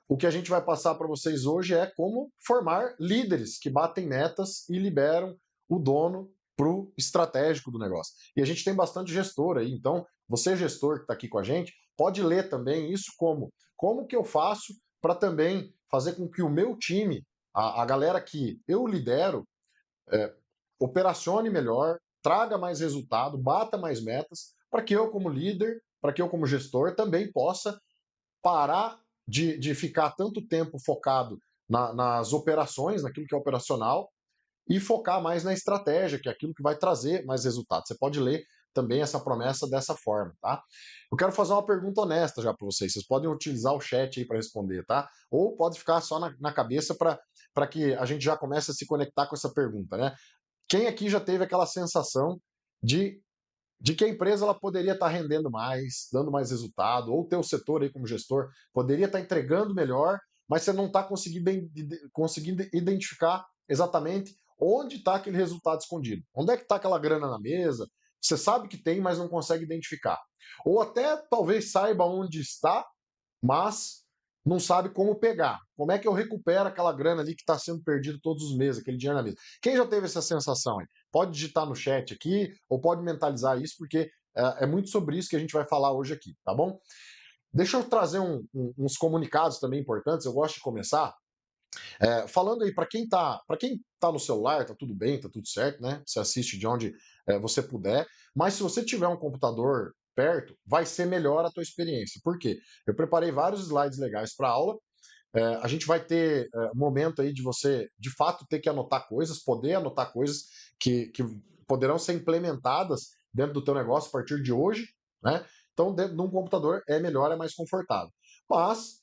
o que a gente vai passar para vocês hoje é como formar líderes que batem metas e liberam o dono para o estratégico do negócio. E a gente tem bastante gestor aí, então você gestor que está aqui com a gente, pode ler também isso como que eu faço para também fazer com que o meu time, a galera que eu lidero, é, operacione melhor, traga mais resultado, bata mais metas, para que eu como líder, para que eu como gestor também possa parar de ficar tanto tempo focado nas operações, naquilo que é operacional, e focar mais na estratégia, que é aquilo que vai trazer mais resultados. Você pode ler também essa promessa dessa forma, tá? Eu quero fazer uma pergunta honesta já para vocês. Vocês podem utilizar o chat aí para responder, tá? Ou pode ficar só na cabeça para que a gente já comece a se conectar com essa pergunta, né? Quem aqui já teve aquela sensação de que a empresa ela poderia estar rendendo mais, dando mais resultado, ou o teu setor aí como gestor poderia estar entregando melhor, mas você não está conseguindo identificar exatamente onde está aquele resultado escondido. Onde é que está aquela grana na mesa? Você sabe que tem, mas não consegue identificar. Ou até talvez saiba onde está, mas não sabe como pegar. Como é que eu recupero aquela grana ali que está sendo perdido todos os meses, aquele dinheiro na mesa? Quem já teve essa sensação aí? Pode digitar no chat aqui, ou pode mentalizar isso, porque é muito sobre isso que a gente vai falar hoje aqui, tá bom? Deixa eu trazer uns comunicados também importantes, eu gosto de começar falando aí, para quem tá no celular, tá tudo bem, tá tudo certo, né? Você assiste de onde você puder, mas se você tiver um computador perto, vai ser melhor a tua experiência. Por quê? Eu preparei vários slides legais para aula. A gente vai ter um momento aí de você, de fato, ter que anotar coisas, poder anotar coisas que poderão ser implementadas dentro do teu negócio a partir de hoje, né? Então, dentro de um computador é melhor, é mais confortável. Mas,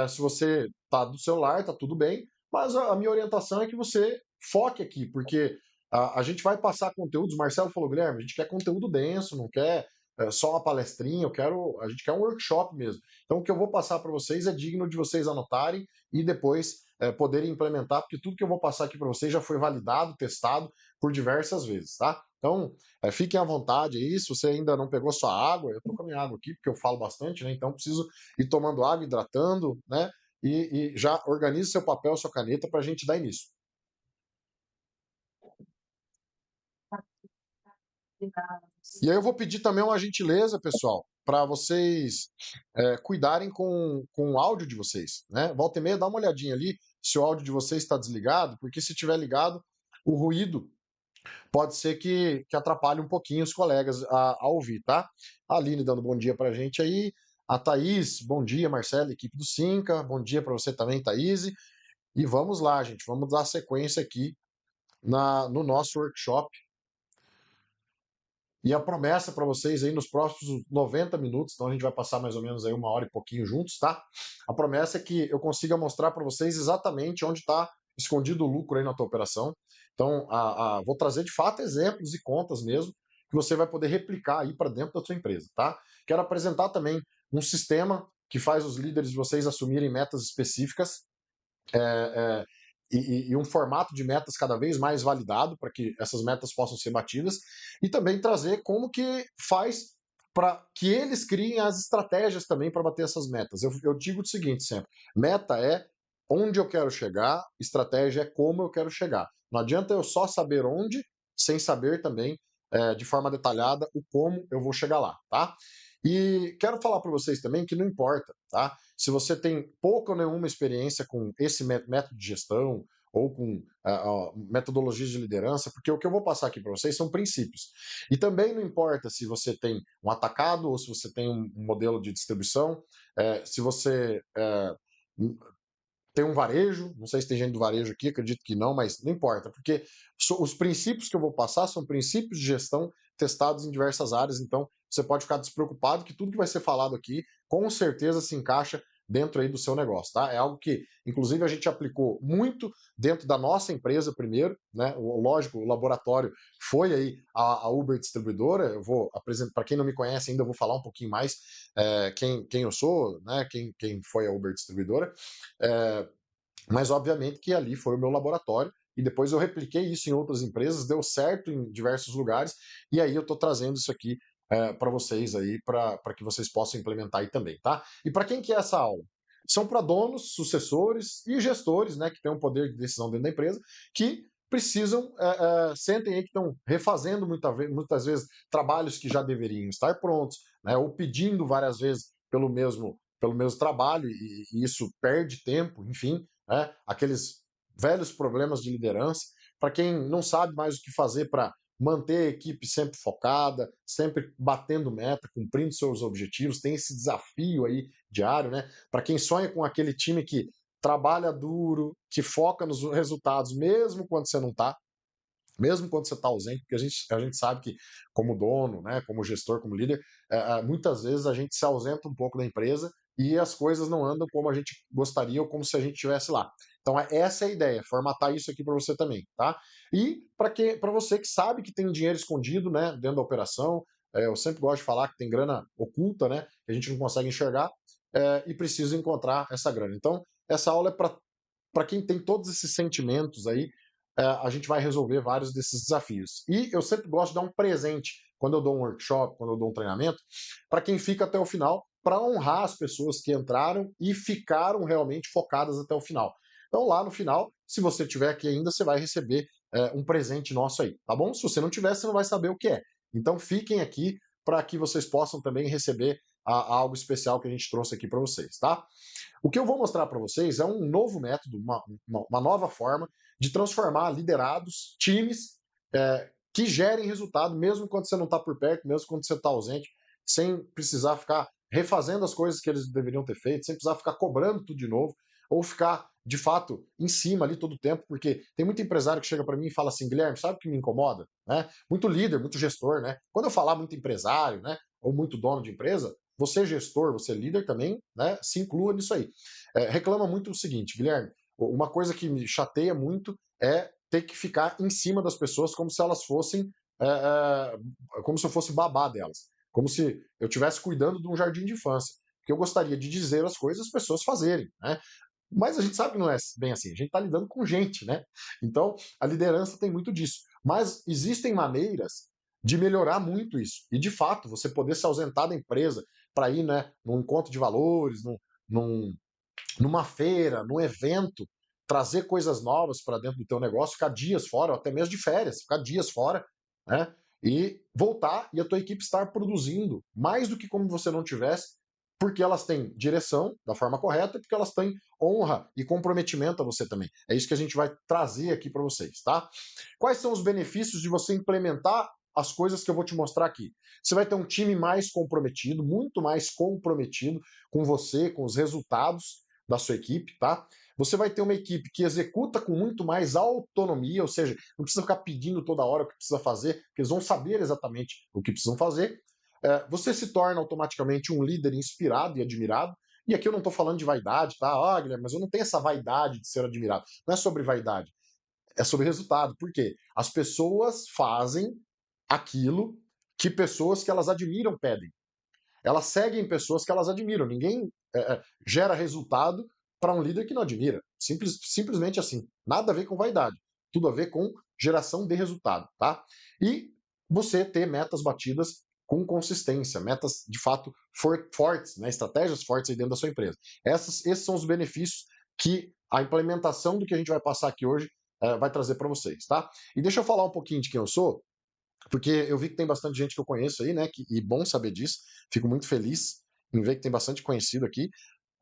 se você está do celular, está tudo bem, mas a minha orientação é que você foque aqui, porque a gente vai passar conteúdos, Marcelo falou, Guilherme, a gente quer conteúdo denso, não quer só uma palestrinha, a gente quer um workshop mesmo. Então, o que eu vou passar para vocês é digno de vocês anotarem e depois poderem implementar, porque tudo que eu vou passar aqui para vocês já foi validado, testado por diversas vezes, tá? Então, fiquem à vontade aí. Se você ainda não pegou sua água, eu tô com a minha água aqui, porque eu falo bastante, né? Então, preciso ir tomando água, hidratando, né? E já organize seu papel, sua caneta para a gente dar início. E aí eu vou pedir também uma gentileza, pessoal, para vocês cuidarem com o áudio de vocês, né? Volta e meia, dá uma olhadinha ali se o áudio de vocês está desligado, porque se estiver ligado, o ruído pode ser que atrapalhe um pouquinho os colegas a ouvir, tá? A Aline dando bom dia para a gente aí, a Thaís, bom dia, Marcela, equipe do Cinca, bom dia para você também, Thaís. E vamos lá, gente, vamos dar sequência aqui no nosso workshop. E a promessa para vocês aí nos próximos 90 minutos, então a gente vai passar mais ou menos aí 1 hora e pouquinho juntos, tá? A promessa é que eu consiga mostrar para vocês exatamente onde está escondido o lucro aí na tua operação. Então, vou trazer de fato exemplos e contas mesmo que você vai poder replicar aí para dentro da sua empresa, tá? Quero apresentar também um sistema que faz os líderes de vocês assumirem metas específicas é, é, e um formato de metas cada vez mais validado para que essas metas possam ser batidas e também trazer como que faz para que eles criem as estratégias também para bater essas metas. Eu digo o seguinte sempre: meta é onde eu quero chegar, estratégia é como eu quero chegar. Não adianta eu só saber onde, sem saber também de forma detalhada o como eu vou chegar lá, tá? E quero falar para vocês também que não importa, tá? Se você tem pouca ou nenhuma experiência com esse método de gestão ou com metodologias de liderança, porque o que eu vou passar aqui para vocês são princípios. E também não importa se você tem um atacado ou se você tem um modelo de distribuição, se você tem um varejo, não sei se tem gente do varejo aqui, acredito que não, mas não importa, porque os princípios que eu vou passar são princípios de gestão testados em diversas áreas, então você pode ficar despreocupado que tudo que vai ser falado aqui com certeza se encaixa dentro aí do seu negócio, tá? É algo que, inclusive, a gente aplicou muito dentro da nossa empresa primeiro, né? Lógico, o laboratório foi aí a Uber Distribuidora, eu vou apresentar, para quem não me conhece ainda, eu vou falar um pouquinho mais quem eu sou, né? Quem foi a Uber Distribuidora, é, mas obviamente que ali foi o meu laboratório e depois eu repliquei isso em outras empresas, deu certo em diversos lugares e aí eu estou trazendo isso aqui para vocês aí, para que vocês possam implementar aí também, tá? E para quem que é essa aula? são para donos, sucessores e gestores, né, que têm um poder de decisão dentro da empresa, que precisam, sentem aí que estão refazendo muitas vezes trabalhos que já deveriam estar prontos, né, ou pedindo várias vezes pelo mesmo trabalho, e isso perde tempo, enfim, né, aqueles velhos problemas de liderança. Para quem não sabe mais o que fazer para manter a equipe sempre focada, sempre batendo meta, cumprindo seus objetivos, tem esse desafio aí diário, né? Para quem sonha com aquele time que trabalha duro, que foca nos resultados, mesmo quando você não está, mesmo quando você está ausente, porque a gente sabe que, como dono, né, como gestor, como líder, muitas vezes a gente se ausenta um pouco da empresa e as coisas não andam como a gente gostaria ou como se a gente estivesse lá. Então, essa é a ideia, formatar isso aqui para você também, tá? E para você que sabe que tem dinheiro escondido, né, dentro da operação, eu sempre gosto de falar que tem grana oculta, né, que a gente não consegue enxergar, e precisa encontrar essa grana. Então, essa aula é para quem tem todos esses sentimentos aí, a gente vai resolver vários desses desafios. E eu sempre gosto de dar um presente quando eu dou um workshop, quando eu dou um treinamento, para quem fica até o final, para honrar as pessoas que entraram e ficaram realmente focadas até o final. Então, lá no final, se você tiver aqui ainda, você vai receber um presente nosso aí, tá bom? Se você não tiver, você não vai saber o que é. Então, fiquem aqui para que vocês possam também receber algo especial que a gente trouxe aqui para vocês, tá? O que eu vou mostrar para vocês é um novo método, uma nova forma de transformar liderados, times, que gerem resultado, mesmo quando você não está por perto, mesmo quando você está ausente, sem precisar ficar refazendo as coisas que eles deveriam ter feito, sem precisar ficar cobrando tudo de novo, ou ficar, de fato, em cima ali todo o tempo, porque tem muito empresário que chega para mim e fala assim, Guilherme, sabe o que me incomoda? Né? Muito líder, muito gestor, né? Quando eu falar muito empresário, né, ou muito dono de empresa, você gestor, você líder também, né, se inclua nisso aí. Reclama muito o seguinte, Guilherme, uma coisa que me chateia muito é ter que ficar em cima das pessoas como se elas fossem, como se eu fosse babá delas, como se eu estivesse cuidando de um jardim de infância, que eu gostaria de dizer as coisas as pessoas fazerem, né? Mas a gente sabe que não é bem assim, a gente está lidando com gente, né? Então, a liderança tem muito disso. Mas existem maneiras de melhorar muito isso. E, de fato, você poder se ausentar da empresa para ir, né, num encontro de valores, num, numa feira, num evento, trazer coisas novas para dentro do teu negócio, ficar dias fora, ou até mesmo de férias, ficar dias fora, né? E voltar e a tua equipe estar produzindo mais do que como você não tivesse, porque elas têm direção da forma correta, porque elas têm honra e comprometimento a você também. É isso que a gente vai trazer aqui para vocês, tá? Quais são os benefícios de você implementar as coisas que eu vou te mostrar aqui? Você vai ter um time mais comprometido, muito mais comprometido com você, com os resultados da sua equipe, tá? Você vai ter uma equipe que executa com muito mais autonomia, ou seja, não precisa ficar pedindo toda hora o que precisa fazer, porque eles vão saber exatamente o que precisam fazer. Você se torna automaticamente um líder inspirado e admirado. E aqui eu não estou falando de vaidade, tá? Ah, Guilherme, mas eu não tenho essa vaidade de ser admirado. Não é sobre vaidade, é sobre resultado. Por quê? As pessoas fazem aquilo que pessoas que elas admiram pedem. Elas seguem pessoas que elas admiram. Ninguém gera resultado para um líder que não admira. Simplesmente assim. Nada a ver com vaidade. Tudo a ver com geração de resultado, tá? E você ter metas batidas com consistência, metas de fato fortes, né? Estratégias fortes aí dentro da sua empresa. Esses são os benefícios que a implementação do que a gente vai passar aqui hoje vai trazer para vocês, tá? E deixa eu falar um pouquinho de quem eu sou, porque eu vi que tem bastante gente que eu conheço aí, né? E bom saber disso. Fico muito feliz em ver que tem bastante conhecido aqui.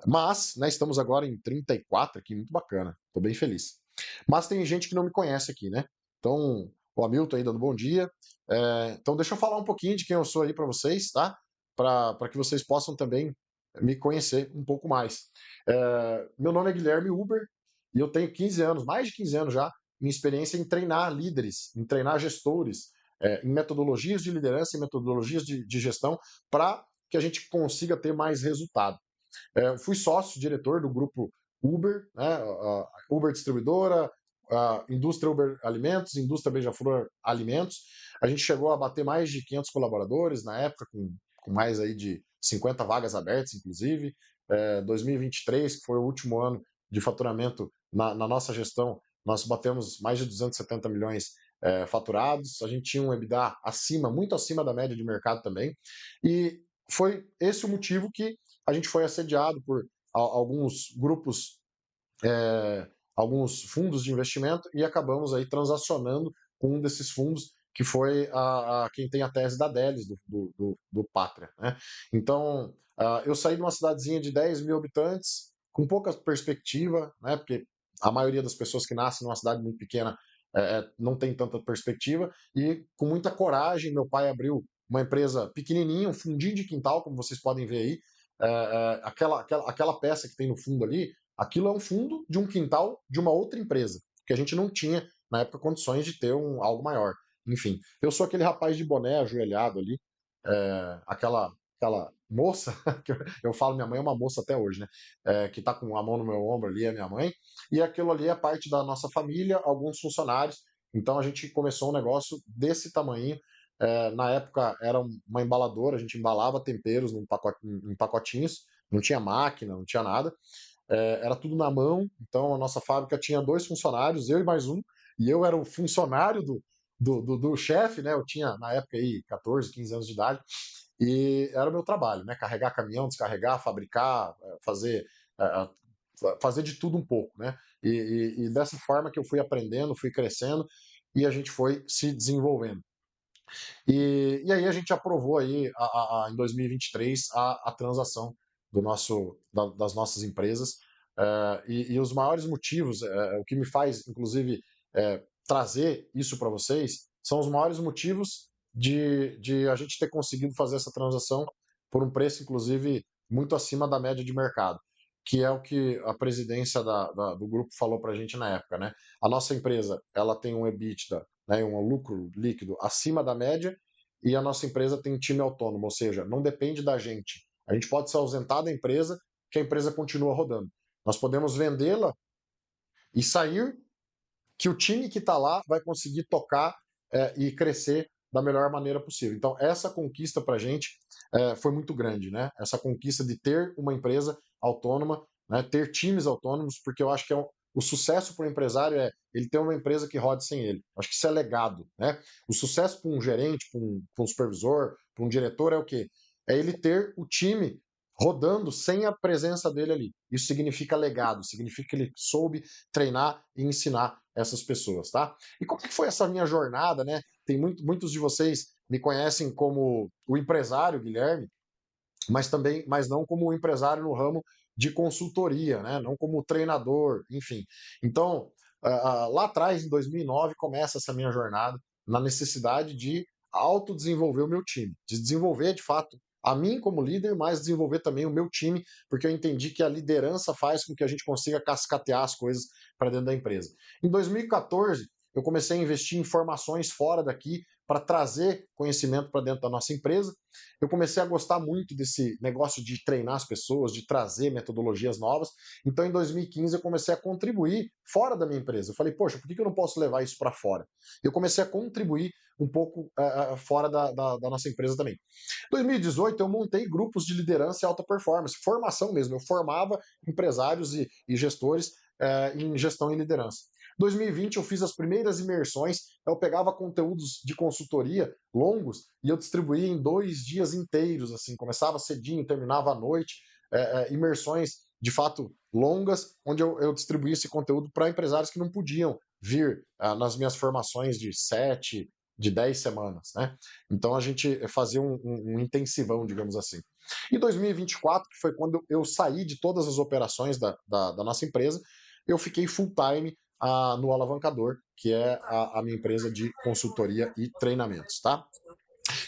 Mas, né, estamos agora em 34 aqui, muito bacana. Tô bem feliz. Mas tem gente que não me conhece aqui, né? Então, o Hamilton aí dando bom dia. Então, deixa eu falar um pouquinho de quem eu sou aí para vocês, tá? Para que vocês possam também me conhecer um pouco mais. Meu nome é Guilherme Uber e eu tenho 15 anos, mais de 15 anos já, minha experiência em treinar líderes, em treinar gestores, em metodologias de liderança e metodologias de gestão para que a gente consiga ter mais resultado. Fui sócio, diretor do grupo Uber, né, a Uber Distribuidora, a Indústria Uber Alimentos, Indústria Beija-Flor Alimentos. A gente chegou a bater mais de 500 colaboradores na época, com mais aí de 50 vagas abertas, inclusive. 2023, que foi o último ano de faturamento na nossa gestão, nós batemos mais de 270 milhões faturados. A gente tinha um EBITDA acima, muito acima da média de mercado também. E foi esse o motivo que a gente foi assediado por alguns grupos, alguns fundos de investimento e acabamos aí transacionando com um desses fundos, que foi quem tem a tese da Delis, do Pátria, né? Então, eu saí de uma cidadezinha de 10 mil habitantes, com pouca perspectiva, né? Porque a maioria das pessoas que nascem numa cidade muito pequena não tem tanta perspectiva, e com muita coragem, meu pai abriu uma empresa pequenininha, um fundinho de quintal, como vocês podem ver aí, aquela peça que tem no fundo ali, aquilo é um fundo de um quintal de uma outra empresa, que a gente não tinha, na época, condições de ter algo maior. Enfim, eu sou aquele rapaz de boné ajoelhado ali, aquela moça, que eu falo, minha mãe é uma moça até hoje, né? Que tá com a mão no meu ombro ali, é minha mãe, e aquilo ali é parte da nossa família, alguns funcionários. Então a gente começou um negócio desse tamanho. Na época era uma embaladora, a gente embalava temperos em pacotinhos, não tinha máquina, não tinha nada. Era tudo na mão, então a nossa fábrica tinha 2 funcionários, eu e mais um, e eu era o funcionário do chefe, né? Eu tinha, na época, aí, 14, 15 anos de idade, e era o meu trabalho, né? Carregar caminhão, descarregar, fabricar, eh, fazer de tudo um pouco, né? E dessa forma que eu fui aprendendo, fui crescendo, e a gente foi se desenvolvendo. E aí a gente aprovou aí, em 2023, a transação das nossas empresas. E os maiores motivos, o que me faz, inclusive, trazer isso para vocês, são os maiores motivos de a gente ter conseguido fazer essa transação por um preço, inclusive, muito acima da média de mercado, que é o que a presidência do grupo falou para a gente na época, né? A nossa empresa, ela tem um EBITDA, né, um lucro líquido acima da média, e a nossa empresa tem time autônomo, ou seja, não depende da gente. A gente pode se ausentar da empresa, que a empresa continua rodando. Nós podemos vendê-la e sair, que o time que está lá vai conseguir tocar e crescer da melhor maneira possível. Então, essa conquista para a gente foi muito grande, né? Essa conquista de ter uma empresa autônoma, né? Ter times autônomos, porque eu acho que o sucesso para o empresário é ele ter uma empresa que rode sem ele. Acho que isso é legado, né? O sucesso para um gerente, para um supervisor, para um diretor é o quê? É ele ter o time rodando sem a presença dele ali. Isso significa legado, significa que ele soube treinar e ensinar essas pessoas, tá? E como é que foi essa minha jornada, né? Muitos de vocês me conhecem como o empresário Guilherme, mas não como o empresário no ramo de consultoria, né? Não como treinador, enfim. Então, lá atrás, em 2009, começa essa minha jornada na necessidade de autodesenvolver o meu time, de desenvolver, de fato, a mim como líder, mas desenvolver também o meu time, porque eu entendi que a liderança faz com que a gente consiga cascatear as coisas para dentro da empresa. Em 2014, eu comecei a investir em formações fora daqui para trazer conhecimento para dentro da nossa empresa. Eu comecei a gostar muito desse negócio de treinar as pessoas, de trazer metodologias novas. Então, em 2015, eu comecei a contribuir fora da minha empresa. Eu falei, poxa, por que eu não posso levar isso para fora? Eu comecei a contribuir um pouco fora da nossa empresa também. Em 2018, eu montei grupos de liderança e alta performance, formação mesmo. Eu formava empresários e gestores em gestão e liderança. Em 2020 eu fiz as primeiras imersões, eu pegava conteúdos de consultoria longos e eu distribuía em 2 dias inteiros, assim, começava cedinho, terminava à noite, imersões de fato longas, onde eu distribuía esse conteúdo para empresários que não podiam vir nas minhas formações de 7, de 10 semanas, né? Então a gente fazia um intensivão, digamos assim. Em 2024, que foi quando eu saí de todas as operações da nossa empresa, eu fiquei full time no Alavancador, que é a minha empresa de consultoria e treinamentos, tá?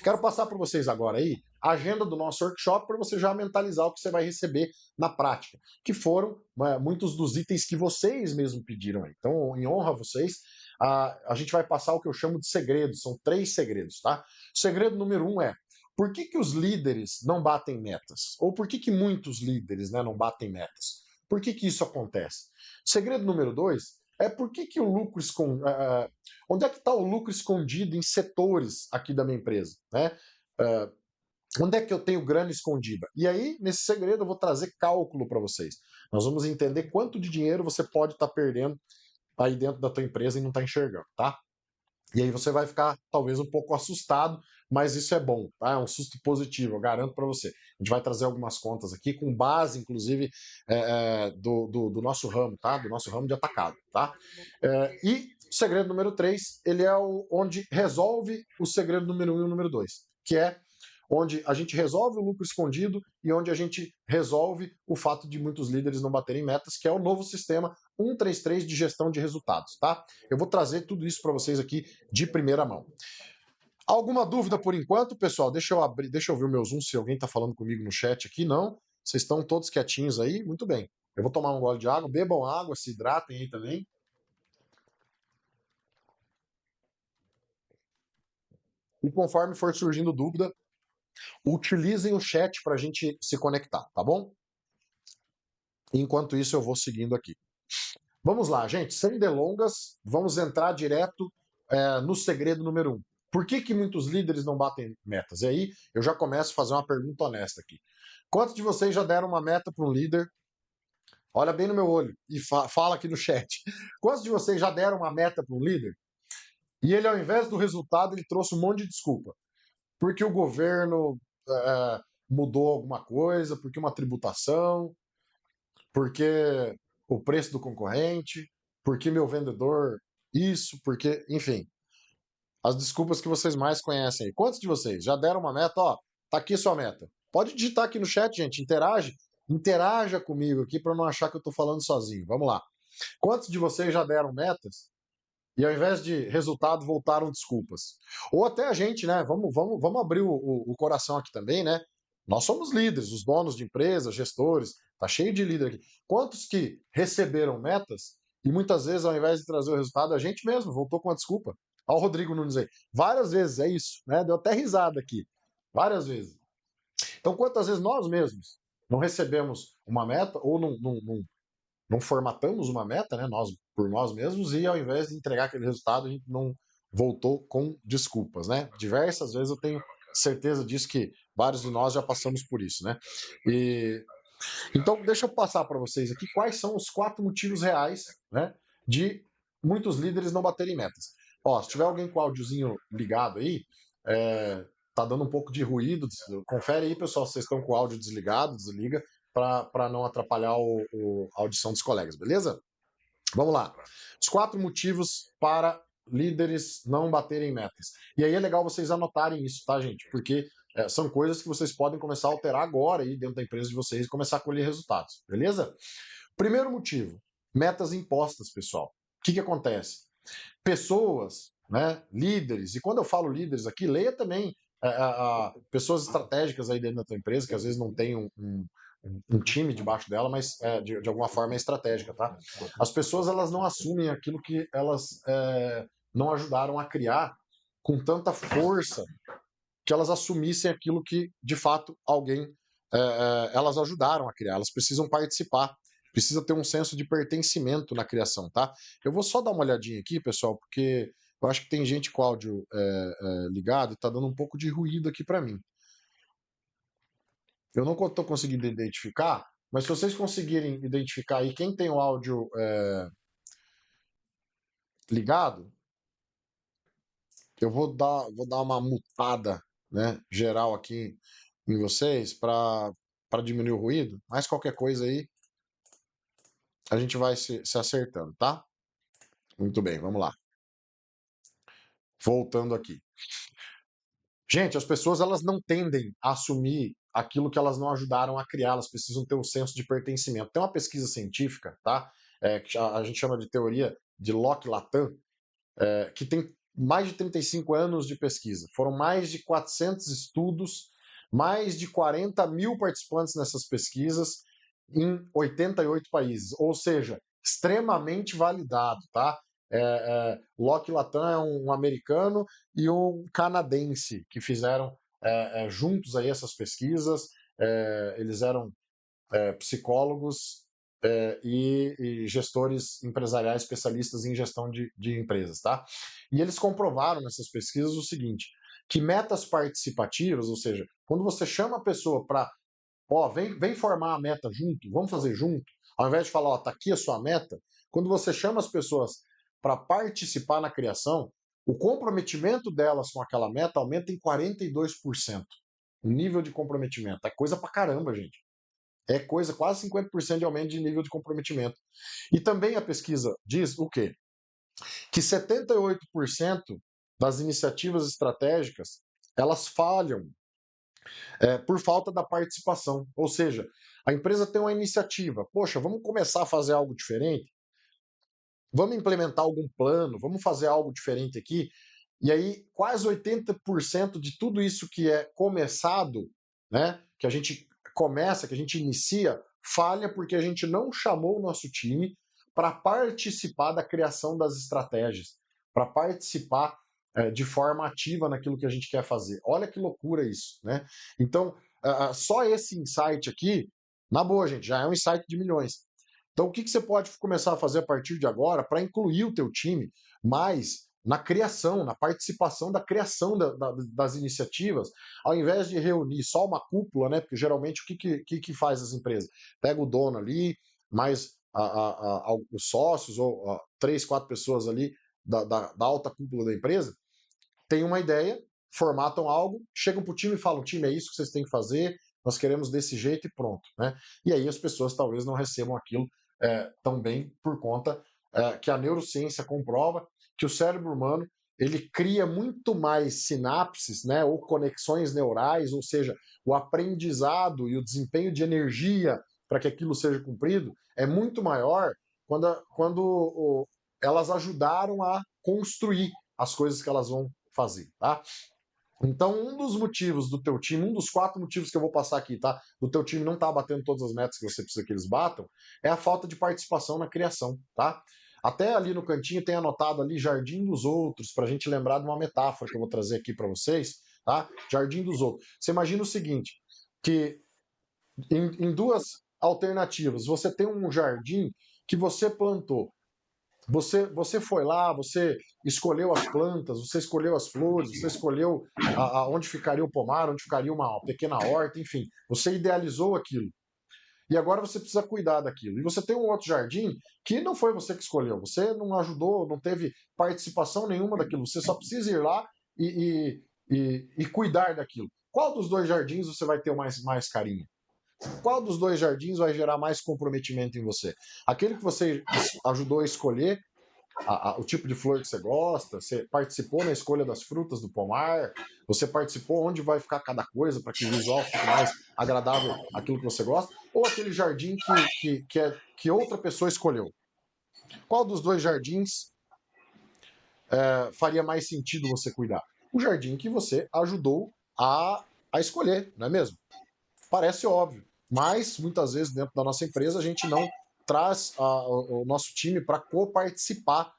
Quero passar para vocês agora aí a agenda do nosso workshop para você já mentalizar o que você vai receber na prática, que foram muitos dos itens que vocês mesmo pediram aí. Então, em honra a vocês, a gente vai passar o que eu chamo de segredos, são 3 segredos, tá? O segredo número 1 é: por que os líderes não batem metas? Ou por que muitos líderes, né, não batem metas? Por que isso acontece? Segredo número 2 é por que o lucro onde é que está o lucro escondido em setores aqui da minha empresa, né? Onde é que eu tenho grana escondida? E aí, nesse segredo, eu vou trazer cálculo para vocês. Nós vamos entender quanto de dinheiro você pode estar perdendo aí dentro da tua empresa e não está enxergando, tá? E aí você vai ficar talvez um pouco assustado, mas isso é bom, tá? É um susto positivo, eu garanto para você. A gente vai trazer algumas contas aqui com base, inclusive, do nosso ramo, tá? Do nosso ramo de atacado, tá? E o segredo número 3, ele é onde resolve o segredo número 1 e o número 2, que é onde a gente resolve o lucro escondido e onde a gente resolve o fato de muitos líderes não baterem metas, que é o novo sistema 133 de gestão de resultados, tá? Eu vou trazer tudo isso para vocês aqui de primeira mão. Alguma dúvida por enquanto, pessoal? Deixa eu ver o meu Zoom, se alguém está falando comigo no chat aqui. Não? Vocês estão todos quietinhos aí? Muito bem. Eu vou tomar um gole de água, bebam água, se hidratem aí também. E conforme for surgindo dúvida, utilizem o chat para a gente se conectar, tá bom? Enquanto isso, eu vou seguindo aqui. Vamos lá, gente, sem delongas, vamos entrar direto no segredo número 1. Por que muitos líderes não batem metas? E aí eu já começo a fazer uma pergunta honesta aqui. Quantos de vocês já deram uma meta para um líder? Olha bem no meu olho e fala aqui no chat. Quantos de vocês já deram uma meta para um líder? E ele, ao invés do resultado, ele trouxe um monte de desculpa. Porque o governo mudou alguma coisa, porque uma tributação, porque o preço do concorrente, porque meu vendedor isso, porque, enfim, as desculpas que vocês mais conhecem aí. Quantos de vocês já deram uma meta? Ó, tá aqui sua meta. Pode digitar aqui no chat, gente, interaja comigo aqui para não achar que eu estou falando sozinho. Vamos lá. Quantos de vocês já deram metas e ao invés de resultado voltaram desculpas? Ou até a gente, né? Vamos abrir o coração aqui também, né? Nós somos líderes, os donos de empresas, gestores, tá cheio de líder aqui. Quantos que receberam metas e muitas vezes, ao invés de trazer o resultado, a gente mesmo voltou com a desculpa? Olha o Rodrigo Nunes aí. Várias vezes é isso, né? Deu até risada aqui. Várias vezes. Então, quantas vezes nós mesmos não recebemos uma meta ou não formatamos uma meta, né, por nós mesmos, e ao invés de entregar aquele resultado, a gente não voltou com desculpas, né? Diversas vezes eu tenho certeza disso que vários de nós já passamos por isso, né? Então, deixa eu passar para vocês aqui quais são os 4 motivos reais, né, de muitos líderes não baterem metas. Ó, se tiver alguém com o áudiozinho ligado aí, tá dando um pouco de ruído, confere aí, pessoal, se vocês estão com o áudio desligado, desliga, para não atrapalhar a audição dos colegas, beleza? Vamos lá. Os 4 motivos para líderes não baterem metas. E aí é legal vocês anotarem isso, tá, gente? Porque são coisas que vocês podem começar a alterar agora aí dentro da empresa de vocês e começar a colher resultados, beleza? Primeiro motivo, metas impostas, pessoal. O que acontece? Pessoas, né, líderes, e quando eu falo líderes aqui, leia também pessoas estratégicas aí dentro da tua empresa, que às vezes não tem um time debaixo dela, mas de alguma forma é estratégica, tá? As pessoas, elas não assumem aquilo que elas não ajudaram a criar com tanta força que elas assumissem aquilo que, de fato, elas ajudaram a criar. Elas precisam participar, precisa ter um senso de pertencimento na criação, tá? Eu vou só dar uma olhadinha aqui, pessoal, porque eu acho que tem gente com o áudio ligado e tá dando um pouco de ruído aqui para mim. Eu não estou conseguindo identificar, mas se vocês conseguirem identificar aí quem tem o áudio ligado, eu vou dar uma mutada, né, geral aqui em vocês para diminuir o ruído, mas qualquer coisa aí a gente vai se acertando, tá? Muito bem, vamos lá. Voltando aqui. Gente, as pessoas, elas não tendem a assumir aquilo que elas não ajudaram a criar, elas precisam ter um senso de pertencimento. Tem uma pesquisa científica, tá? Que a gente chama de teoria de Locke-Lacan, que tem mais de 35 anos de pesquisa. Foram mais de 400 estudos, mais de 40 mil participantes nessas pesquisas em 88 países, ou seja, extremamente validado, tá? Locke-Lacan é um americano e um canadense que fizeram juntos aí essas pesquisas. Eles eram psicólogos e gestores empresariais especialistas em gestão de empresas, tá? E eles comprovaram nessas pesquisas o seguinte, que metas participativas, ou seja, quando você chama a pessoa para, vem formar a meta junto, vamos fazer junto, ao invés de falar, tá aqui a sua meta, quando você chama as pessoas para participar na criação, o comprometimento delas com aquela meta aumenta em 42%. O nível de comprometimento. É coisa pra caramba, gente. É coisa, quase 50% de aumento de nível de comprometimento. E também a pesquisa diz o quê? Que 78% das iniciativas estratégicas, elas falham por falta da participação. Ou seja, a empresa tem uma iniciativa, poxa, vamos começar a fazer algo diferente? Vamos implementar algum plano? Vamos fazer algo diferente aqui? E aí, quase 80% de tudo isso que é começado, né, que a gente começa, que a gente inicia, falha porque a gente não chamou o nosso time para participar da criação das estratégias, para participar de forma ativa naquilo que a gente quer fazer. Olha que loucura isso, né? Então, só esse insight aqui, na boa, gente, já é um insight de milhões. Então, o que você pode começar a fazer a partir de agora para incluir o teu time mais na criação, na participação da criação das iniciativas, ao invés de reunir só uma cúpula, né? Porque geralmente o que faz as empresas? Pega o dono ali, mais os sócios, ou 3, 4 pessoas ali da alta cúpula da empresa, tem uma ideia, formatam algo, chegam para o time e falam: time, é isso que vocês têm que fazer, nós queremos desse jeito e pronto. Né? E aí as pessoas talvez não recebam aquilo tão bem por conta que a neurociência comprova que o cérebro humano ele cria muito mais sinapses, né, ou conexões neurais, ou seja, o aprendizado e o desempenho de energia para que aquilo seja cumprido é muito maior quando elas ajudaram a construir as coisas que elas vão fazer, tá? Então, um dos motivos do teu time, um dos 4 motivos que eu vou passar aqui, tá? Do teu time não estar batendo todas as metas que você precisa que eles batam, é a falta de participação na criação, tá? Até ali no cantinho tem anotado ali Jardim dos Outros, para a gente lembrar de uma metáfora que eu vou trazer aqui para vocês, tá? Jardim dos Outros. Você imagina o seguinte, que em duas alternativas, você tem um jardim que você plantou. Você foi lá, você escolheu as plantas, você escolheu as flores, você escolheu onde ficaria o pomar, onde ficaria uma pequena horta, enfim, você idealizou aquilo. E agora você precisa cuidar daquilo. E você tem um outro jardim que não foi você que escolheu, você não ajudou, não teve participação nenhuma daquilo, você só precisa ir lá e cuidar daquilo. Qual dos dois jardins você vai ter mais carinho? Qual dos dois jardins vai gerar mais comprometimento em você? Aquele que você ajudou a escolher o tipo de flor que você gosta, você participou na escolha das frutas do pomar, você participou onde vai ficar cada coisa para que o visual fique mais agradável aquilo que você gosta, ou aquele jardim que outra pessoa escolheu. Qual dos dois jardins faria mais sentido você cuidar? O jardim que você ajudou a escolher, não é mesmo? Parece óbvio, mas muitas vezes dentro da nossa empresa a gente não traz o nosso time para coparticipar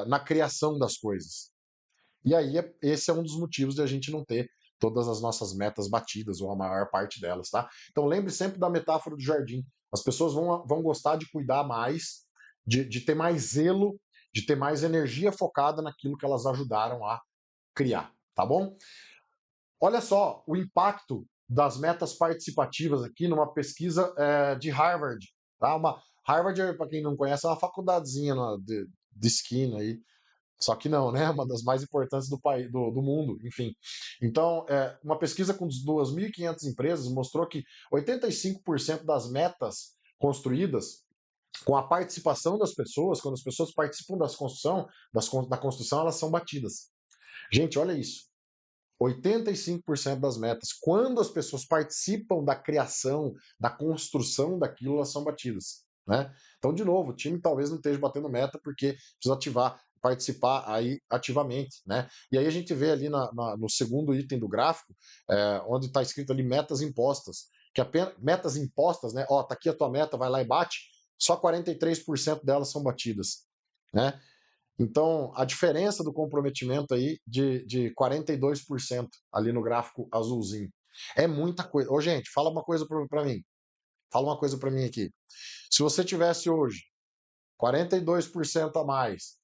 na criação das coisas. E aí, esse é um dos motivos de a gente não ter todas as nossas metas batidas, ou a maior parte delas, tá? Então, lembre sempre da metáfora do jardim. As pessoas vão gostar de cuidar mais, de ter mais zelo, de ter mais energia focada naquilo que elas ajudaram a criar, tá bom? Olha só o impacto das metas participativas aqui numa pesquisa de Harvard, tá? Harvard, para quem não conhece, é uma faculdadezinha de esquina aí, só que não, né? Uma das mais importantes do país, do mundo, enfim. Então, uma pesquisa com 2.500 empresas mostrou que 85% das metas construídas com a participação das pessoas, quando as pessoas participam da construção, elas são batidas. Gente, olha isso. 85% das metas, quando as pessoas participam da criação, da construção daquilo, elas são batidas. Né? Então, de novo, o time talvez não esteja batendo meta porque precisa participar aí ativamente. Né? E aí a gente vê ali no segundo item do gráfico, onde está escrito ali metas impostas, que apenas metas impostas, né? Ó, tá aqui a tua meta, vai lá e bate, só 43% delas são batidas. Né? Então, a diferença do comprometimento aí de 42% ali no gráfico azulzinho. É muita coisa. Ô, gente, fala uma coisa para mim. Fala uma coisa para mim aqui. Se você tivesse hoje 42% a mais,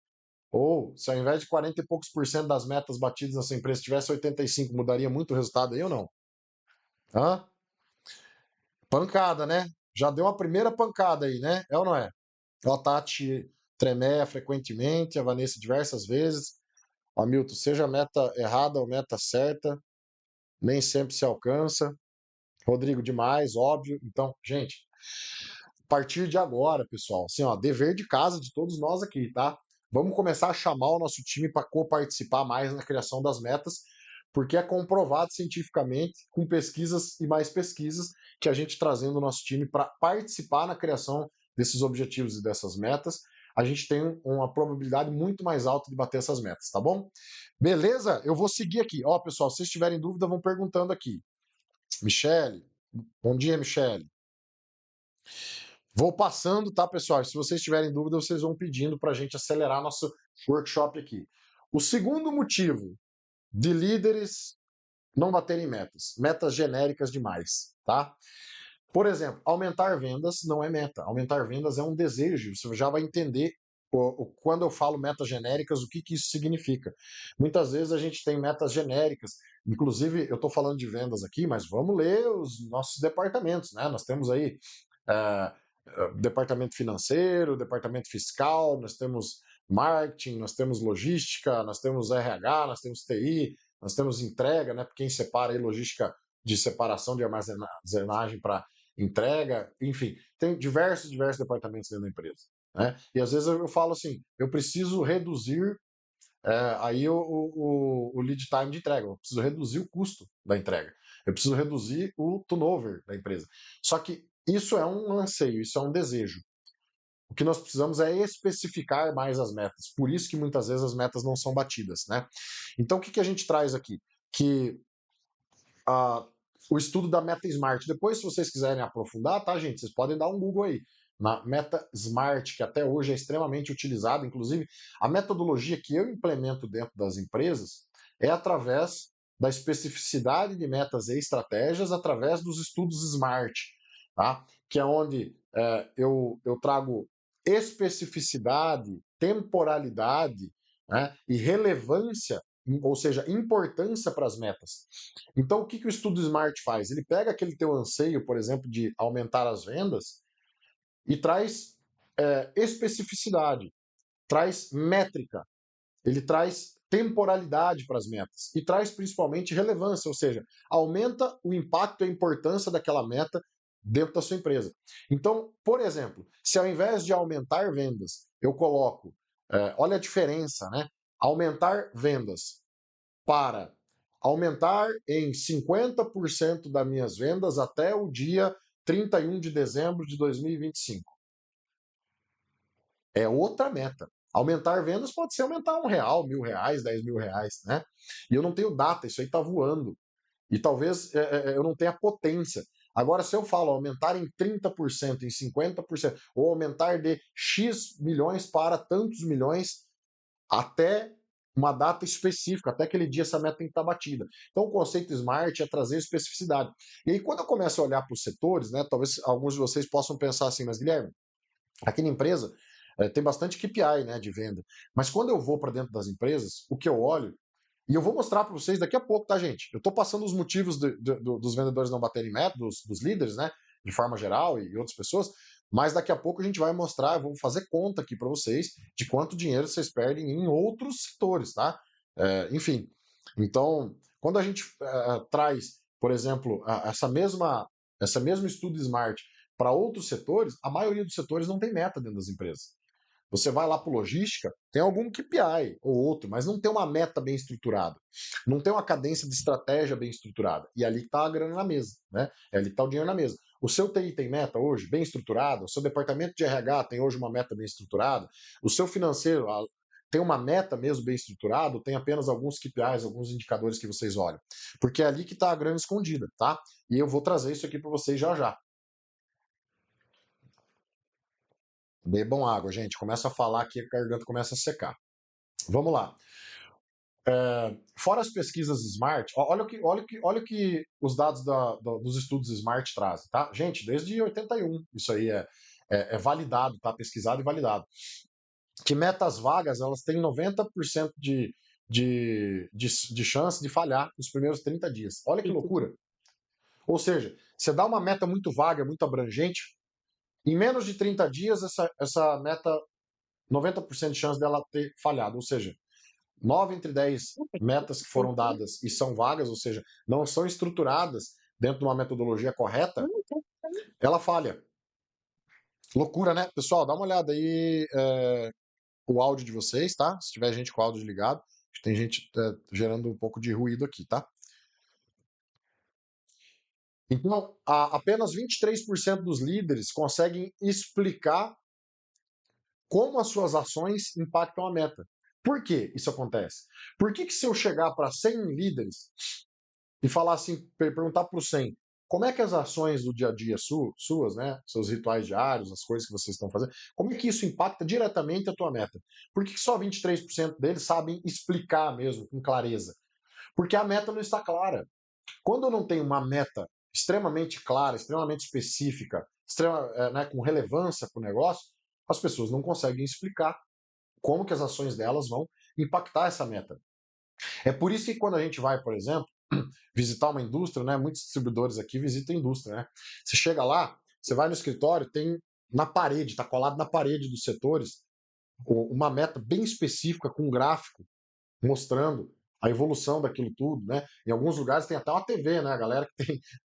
ou se ao invés de 40 e poucos por cento das metas batidas na sua empresa tivesse 85, mudaria muito o resultado aí ou não? Hã? Pancada, né? Já deu uma primeira pancada aí, né? É ou não é? Ó, a Tati tremer frequentemente, a Vanessa diversas vezes. Hamilton, seja meta errada ou meta certa, nem sempre se alcança. Rodrigo, demais, óbvio. Então, gente, a partir de agora, pessoal, assim, ó, dever de casa de todos nós aqui, tá? Vamos começar a chamar o nosso time para co-participar mais na criação das metas, porque é comprovado cientificamente, com pesquisas e mais pesquisas, que a gente trazendo o nosso time para participar na criação desses objetivos e dessas metas, a gente tem uma probabilidade muito mais alta de bater essas metas, tá bom? Beleza? Eu vou seguir aqui. Ó, pessoal, se vocês tiverem dúvida, vão perguntando aqui. Michele, bom dia, Michele. Vou passando, tá, pessoal? Se vocês tiverem dúvida, vocês vão pedindo para a gente acelerar nosso workshop aqui. O segundo motivo de líderes não baterem metas, metas genéricas demais, tá? Por exemplo, aumentar vendas não é meta. Aumentar vendas é um desejo. Você já vai entender quando eu falo metas genéricas, o que isso significa. Muitas vezes a gente tem metas genéricas. Inclusive, eu estou falando de vendas aqui, mas vamos ler os nossos departamentos, né? Nós temos aí é, departamento financeiro, departamento fiscal, nós temos marketing, nós temos logística, nós temos RH, nós temos TI, nós temos entrega, né? Quem separa aí logística de separação de armazenagem para entrega, enfim, tem diversos departamentos dentro da empresa. Né? E às vezes eu falo assim, eu preciso reduzir aí o lead time de entrega, eu preciso reduzir o custo da entrega, eu preciso reduzir o turnover da empresa. Só que isso é um anseio, isso é um desejo. O que nós precisamos é especificar mais as metas. Por isso que muitas vezes as metas não são batidas, né? Então o que a gente traz aqui? Que o estudo da Meta Smart. Depois, se vocês quiserem aprofundar, tá, gente? Vocês podem dar um Google aí na Meta Smart, que até hoje é extremamente utilizada. Inclusive, a metodologia que eu implemento dentro das empresas é através da especificidade de metas e estratégias através dos estudos Smart, tá? Que é onde eu trago especificidade, temporalidade, né, e relevância, ou seja, importância para as metas. Então, o que o estudo Smart faz? Ele pega aquele teu anseio, por exemplo, de aumentar as vendas e traz especificidade, traz métrica, ele traz temporalidade para as metas e traz principalmente relevância, ou seja, aumenta o impacto e a importância daquela meta dentro da sua empresa. Então, por exemplo, se ao invés de aumentar vendas, eu coloco, olha a diferença, né? Aumentar vendas para aumentar em 50% das minhas vendas até o dia 31 de dezembro de 2025. É outra meta. Aumentar vendas pode ser aumentar R$ 1, R$ 1.000, R$ 10.000, né? E eu não tenho data, isso aí está voando. E talvez eu não tenha potência. Agora, se eu falo aumentar em 30%, em 50%, ou aumentar de X milhões para tantos milhões, até uma data específica, até aquele dia essa meta tem que estar batida. Então, o conceito SMART é trazer especificidade. E aí, quando eu começo a olhar para os setores, né, talvez alguns de vocês possam pensar assim, mas Guilherme, aqui na empresa tem bastante KPI, né, de venda. Mas quando eu vou para dentro das empresas, o que eu olho, e eu vou mostrar para vocês daqui a pouco, tá, gente? Eu estou passando os motivos dos vendedores não baterem meta, dos líderes, né, de forma geral e outras pessoas, mas daqui a pouco a gente vai mostrar, eu vou fazer conta aqui para vocês de quanto dinheiro vocês perdem em outros setores, tá? Enfim, então, quando a gente traz, por exemplo, essa mesmo estudo Smart para outros setores, a maioria dos setores não tem meta dentro das empresas. Você vai lá para logística, tem algum KPI ou outro, mas não tem uma meta bem estruturada. Não tem uma cadência de estratégia bem estruturada. E é ali que está a grana na mesa, né? É ali que está o dinheiro na mesa. O seu TI tem meta hoje bem estruturada? O seu departamento de RH tem hoje uma meta bem estruturada? O seu financeiro tem uma meta mesmo bem estruturada? Ou tem apenas alguns KPIs, alguns indicadores que vocês olham? Porque é ali que está a grana escondida, tá? E eu vou trazer isso aqui para vocês já já. Bebam água, gente. Começa a falar que a garganta começa a secar. Vamos lá. Fora as pesquisas Smart, olha o que os dados dos estudos Smart trazem, tá? Gente, desde 81, isso aí é validado, tá? Pesquisado e validado. Que metas vagas, elas têm 90% de chance de falhar nos primeiros 30 dias. Olha que loucura. Ou seja, você dá uma meta muito vaga, muito abrangente, em menos de 30 dias, essa meta, 90% de chance dela ter falhado. Ou seja, 9 entre 10 metas que foram dadas e são vagas, ou seja, não são estruturadas dentro de uma metodologia correta, ela falha. Loucura, né? Pessoal, dá uma olhada aí o áudio de vocês, tá? Se tiver gente com o áudio ligado, tem gente gerando um pouco de ruído aqui, tá? Então, apenas 23% dos líderes conseguem explicar como as suas ações impactam a meta. Por que isso acontece? Por que se eu chegar para 100 líderes e falar assim, perguntar para os 100, como é que as ações do dia a dia suas, né, seus rituais diários, as coisas que vocês estão fazendo, como é que isso impacta diretamente a tua meta? Por que só 23% deles sabem explicar mesmo, com clareza? Porque a meta não está clara. Quando eu não tenho uma meta extremamente clara, extremamente específica, né, com relevância para o negócio, as pessoas não conseguem explicar como que as ações delas vão impactar essa meta. É por isso que quando a gente vai, por exemplo, visitar uma indústria, né, muitos distribuidores aqui visitam a indústria, né? Você chega lá, você vai no escritório, tem na parede, está colado na parede dos setores, uma meta bem específica com um gráfico mostrando a evolução daquilo tudo, né? Em alguns lugares tem até uma TV, né? A galera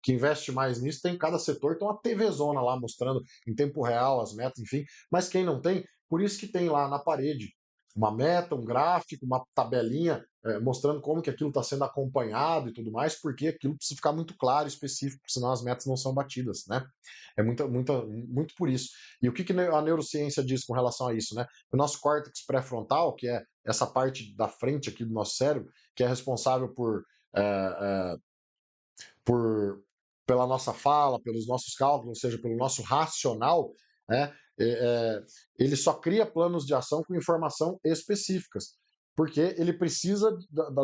que investe mais nisso tem em cada setor tem uma TV zona lá mostrando em tempo real as metas, enfim. Mas quem não tem, por isso que tem lá na parede uma meta, um gráfico, uma tabelinha mostrando como que aquilo está sendo acompanhado e tudo mais, porque aquilo precisa ficar muito claro, específico, senão as metas não são batidas, né? É muito por isso. E o que a neurociência diz com relação a isso, né? O nosso córtex pré-frontal, que é essa parte da frente aqui do nosso cérebro, que é responsável é, é, por pela nossa fala, pelos nossos cálculos, ou seja, pelo nosso racional, né? Ele só cria planos de ação com informação específicas, porque ele precisa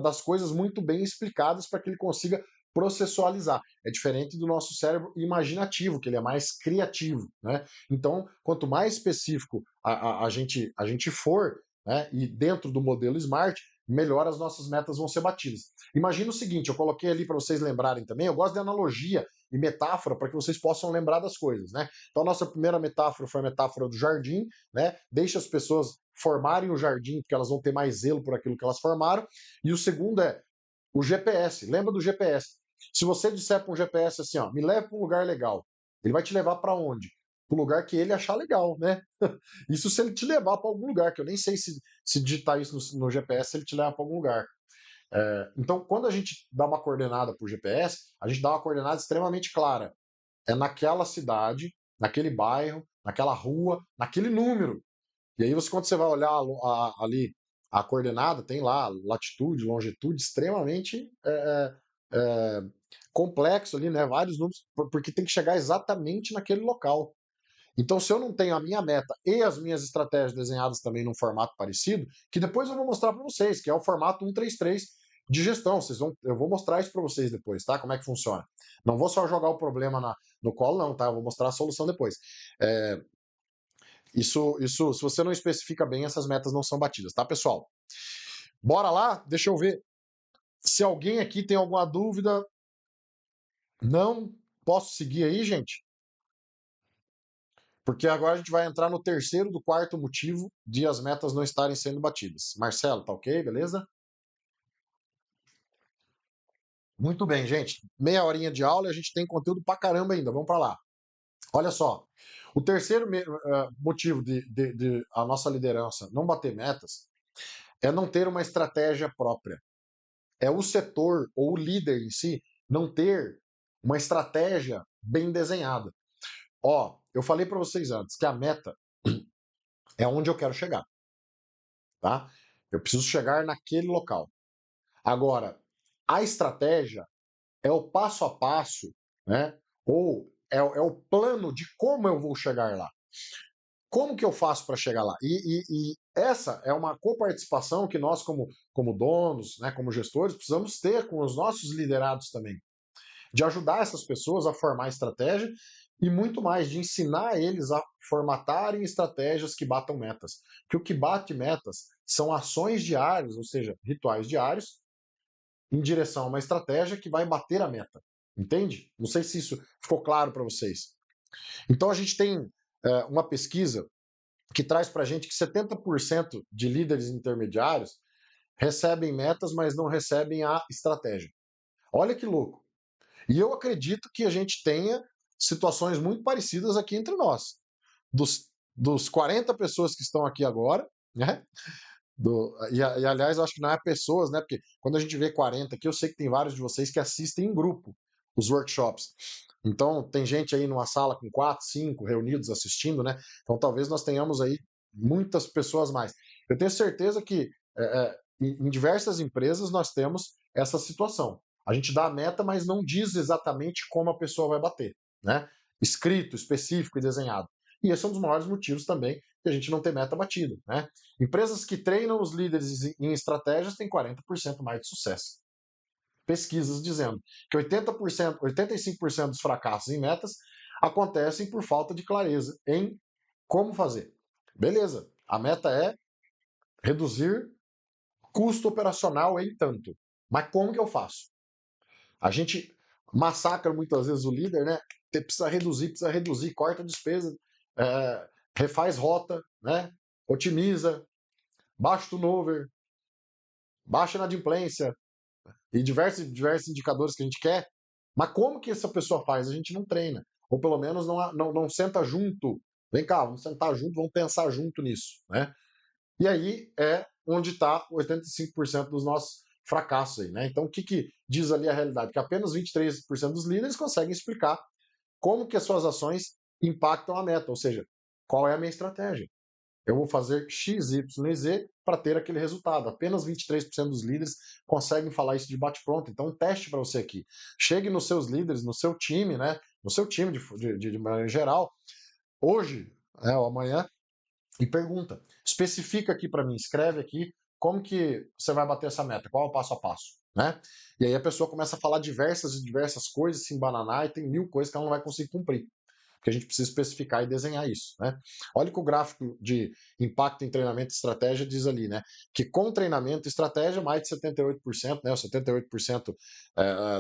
das coisas muito bem explicadas para que ele consiga processualizar. É diferente do nosso cérebro imaginativo, que ele é mais criativo, né? Então, quanto mais específico a gente for, né, e dentro do modelo SMART, melhor as nossas metas vão ser batidas. Imagina o seguinte, eu coloquei ali para vocês lembrarem também, eu gosto de analogia e metáfora para que vocês possam lembrar das coisas, né? Então a nossa primeira metáfora foi a metáfora do jardim, né? Deixa as pessoas formarem o jardim, porque elas vão ter mais zelo por aquilo que elas formaram. E o segundo é o GPS. Lembra do GPS? Se você disser para um GPS assim, ó, me leve para um lugar legal, ele vai te levar para onde? Para o lugar que ele achar legal, né? Isso se ele te levar para algum lugar, que eu nem sei se digitar isso no GPS, ele te leva para algum lugar. Então, quando a gente dá uma coordenada por GPS, a gente dá uma coordenada extremamente clara. É naquela cidade, naquele bairro, naquela rua, naquele número. E aí, quando você vai olhar ali a coordenada, tem lá latitude, longitude, extremamente é, complexo ali, né? Vários números, porque tem que chegar exatamente naquele local. Então, se eu não tenho a minha meta e as minhas estratégias desenhadas também num formato parecido, que depois eu vou mostrar para vocês, que é o formato 133 de gestão. Eu vou mostrar isso para vocês depois, tá? Como é que funciona. Não vou só jogar o problema no colo, não, tá? Eu vou mostrar a solução depois. Se você não especifica bem, essas metas não são batidas, tá, pessoal? Bora lá? Deixa eu ver. Se alguém aqui tem alguma dúvida, não posso seguir aí, gente? Porque agora a gente vai entrar no terceiro do quarto motivo de as metas não estarem sendo batidas. Marcelo, tá ok? Beleza? Muito bem, gente. Meia horinha de aula e a gente tem conteúdo pra caramba ainda. Vamos para lá. Olha só. O terceiro motivo de a nossa liderança não bater metas é não ter uma estratégia própria. É o setor ou o líder em si não ter uma estratégia bem desenhada. Ó, eu falei para vocês antes que a meta é onde eu quero chegar, tá? Eu preciso chegar naquele local. Agora, a estratégia é o passo a passo, né? Ou é o plano de como eu vou chegar lá. Como que eu faço para chegar lá? E essa é uma coparticipação que nós, como donos, né, como gestores, precisamos ter com os nossos liderados também. De ajudar essas pessoas a formar estratégia e muito mais, de ensinar eles a formatarem estratégias que batam metas. Porque o que bate metas são ações diárias, ou seja, rituais diários, em direção a uma estratégia que vai bater a meta. Entende? Não sei se isso ficou claro para vocês. Então a gente tem uma pesquisa que traz para a gente que 70% de líderes intermediários recebem metas, mas não recebem a estratégia. Olha que louco. E eu acredito que a gente tenha situações muito parecidas aqui entre nós. Dos 40 pessoas que estão aqui agora, né? Aliás, eu acho que não é pessoas, né? Porque quando a gente vê 40 aqui, eu sei que tem vários de vocês que assistem em grupo os workshops. Então, tem gente aí numa sala com 4, 5 reunidos assistindo, né? Então, talvez nós tenhamos aí muitas pessoas mais. Eu tenho certeza que em diversas empresas nós temos essa situação. A gente dá a meta, mas não diz exatamente como a pessoa vai bater, né? Escrito, específico e desenhado. E esse é um dos maiores motivos também que a gente não tem meta batida, né? Empresas que treinam os líderes em estratégias têm 40% mais de sucesso. Pesquisas dizendo que 80%, 85% dos fracassos em metas acontecem por falta de clareza em como fazer. Beleza, a meta é reduzir custo operacional em tanto. Mas como que eu faço? A gente massacra muitas vezes o líder, né? Precisa reduzir, corta a despesa, refaz rota, né? Otimiza, baixa o turnover, baixa a inadimplência e diversos indicadores que a gente quer. Mas como que essa pessoa faz? A gente não treina. Ou pelo menos não senta junto. Vem cá, vamos sentar junto, vamos pensar junto nisso, né? E aí é onde está 85% dos nossos fracassos aí, né? Então, o que diz ali a realidade? Que apenas 23% dos líderes conseguem explicar como que as suas ações impactam a meta, ou seja, qual é a minha estratégia. Eu vou fazer X, Y e Z para ter aquele resultado. Apenas 23% dos líderes conseguem falar isso de bate-pronto. Então, um teste para você aqui. Chegue nos seus líderes, no seu time, né? No seu time de maneira geral, hoje, ou amanhã, e pergunta. Especifica aqui para mim, escreve aqui como que você vai bater essa meta, qual é o passo a passo, né? E aí a pessoa começa a falar diversas coisas, se embananar, e tem 1000 coisas que ela não vai conseguir cumprir. Porque a gente precisa especificar e desenhar isso, né? Olha que o gráfico de impacto em treinamento e estratégia diz ali, né? Que com treinamento e estratégia, mais de 78%, né? Os 78%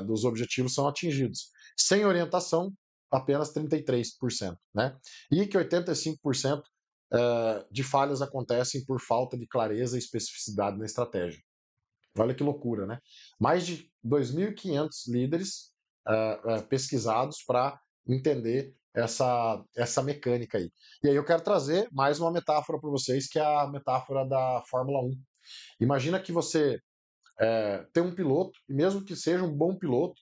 dos objetivos são atingidos. Sem orientação, apenas 33%, né? E que 85% de falhas acontecem por falta de clareza e especificidade na estratégia. Olha que loucura, né? Mais de 2.500 líderes pesquisados para entender essa mecânica aí. E aí eu quero trazer mais uma metáfora para vocês, que é a metáfora da Fórmula 1. Imagina que você tem um piloto, e mesmo que seja um bom piloto,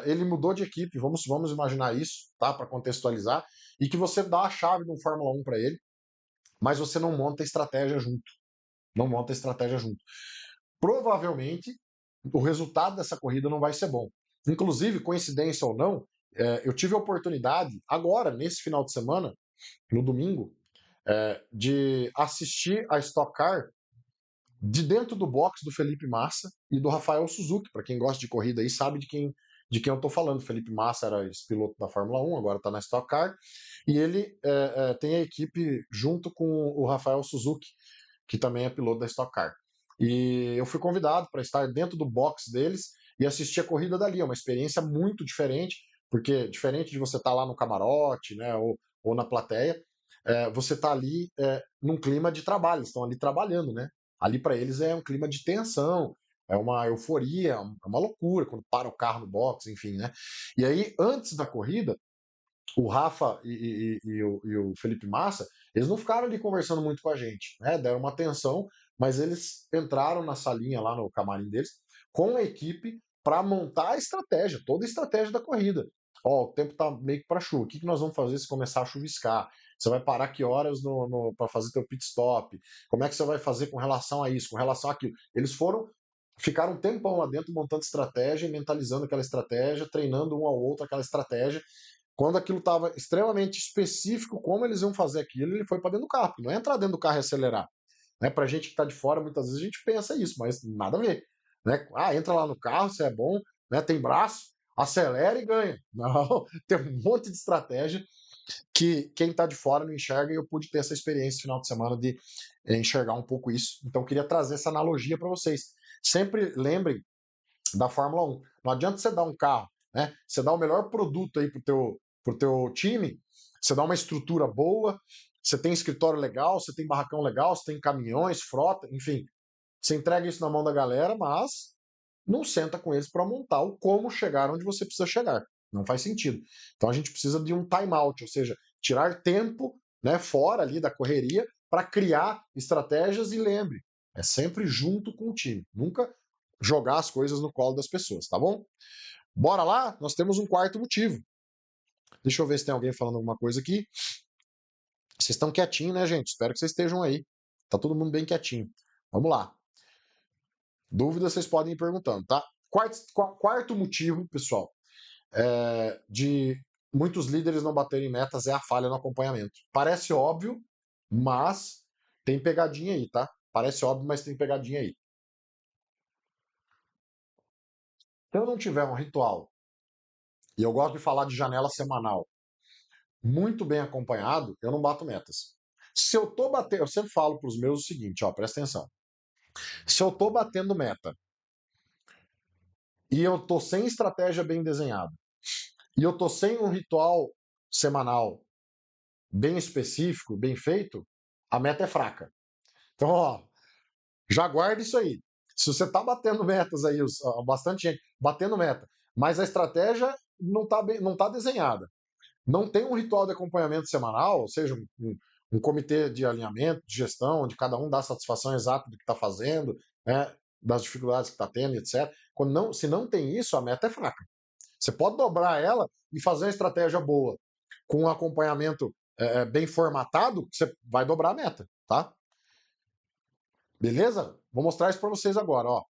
ele mudou de equipe, vamos imaginar isso, tá? Para contextualizar, e que você dá a chave de um Fórmula 1 para ele, mas você não monta estratégia junto. Não monta estratégia junto. Provavelmente, o resultado dessa corrida não vai ser bom. Inclusive, coincidência ou não, eu tive a oportunidade, agora, nesse final de semana, no domingo, de assistir a Stock Car de dentro do box do Felipe Massa e do Rafael Suzuki. Para quem gosta de corrida aí, sabe de quem eu estou falando. Felipe Massa era esse piloto da Fórmula 1, agora está na Stock Car, e ele tem a equipe junto com o Rafael Suzuki, que também é piloto da Stock Car. E eu fui convidado para estar dentro do box deles e assistir a corrida dali. É uma experiência muito diferente, porque diferente de você estar lá no camarote, né, ou na plateia, você está ali num clima de trabalho, eles estão ali trabalhando, né? Ali para eles é um clima de tensão, é uma euforia, é uma loucura quando para o carro no box, enfim, né? E aí, antes da corrida, o Rafa e o Felipe Massa, eles não ficaram ali conversando muito com a gente, né? Deram uma atenção, mas eles entraram na salinha lá no camarim deles com a equipe para montar a estratégia, toda a estratégia da corrida. Ó, o tempo tá meio que para chuva. O que nós vamos fazer se começar a chuviscar? Você vai parar que horas para fazer teu pit stop? Como é que você vai fazer com relação a isso, com relação àquilo? Eles ficaram um tempão lá dentro montando estratégia, mentalizando aquela estratégia, treinando um ao outro aquela estratégia. Quando aquilo estava extremamente específico, como eles iam fazer aquilo, ele foi para dentro do carro. Não é entrar dentro do carro e acelerar. Né? Para a gente que está de fora, muitas vezes a gente pensa isso, mas nada a ver. Né? Ah, entra lá no carro, você é bom, né? Tem braço, acelera e ganha. Não, tem um monte de estratégia que quem está de fora não enxerga, e eu pude ter essa experiência no final de semana de enxergar um pouco isso. Então, eu queria trazer essa analogia para vocês. Sempre lembrem da Fórmula 1. Não adianta você dar um carro, né? Você dá o melhor produto aí pro teu time, você dá uma estrutura boa, você tem escritório legal, você tem barracão legal, você tem caminhões, frota, enfim. Você entrega isso na mão da galera, mas não senta com eles para montar o como chegar onde você precisa chegar. Não faz sentido. Então a gente precisa de um time-out, ou seja, tirar tempo, né, fora ali da correria para criar estratégias e lembre, é sempre junto com o time. Nunca jogar as coisas no colo das pessoas, tá bom? Bora lá? Nós temos um quarto motivo. Deixa eu ver se tem alguém falando alguma coisa aqui. Vocês estão quietinhos, né, gente? Espero que vocês estejam aí. Tá todo mundo bem quietinho. Vamos lá. Dúvidas vocês podem ir perguntando, tá? Quarto motivo, pessoal, de muitos líderes não baterem metas é a falha no acompanhamento. Parece óbvio, mas tem pegadinha aí, tá? Parece óbvio, mas tem pegadinha aí. Se eu não tiver um ritual, e eu gosto de falar de janela semanal, muito bem acompanhado, eu não bato metas. Se eu tô batendo, eu sempre falo para os meus o seguinte, ó, presta atenção. Se eu tô batendo meta e eu tô sem estratégia bem desenhada, e eu tô sem um ritual semanal bem específico, bem feito, a meta é fraca. Então, ó, já guarda isso aí. Se você está batendo metas aí, bastante gente batendo meta, mas a estratégia não tá desenhada, não tem um ritual de acompanhamento semanal, ou seja, um comitê de alinhamento, de gestão, onde cada um dá satisfação exata do que está fazendo, né, das dificuldades que está tendo, etc. Se não tem isso, a meta é fraca. Você pode dobrar ela e fazer uma estratégia boa, com um acompanhamento bem formatado, você vai dobrar a meta, tá? Beleza? Vou mostrar isso para vocês agora. Ó. O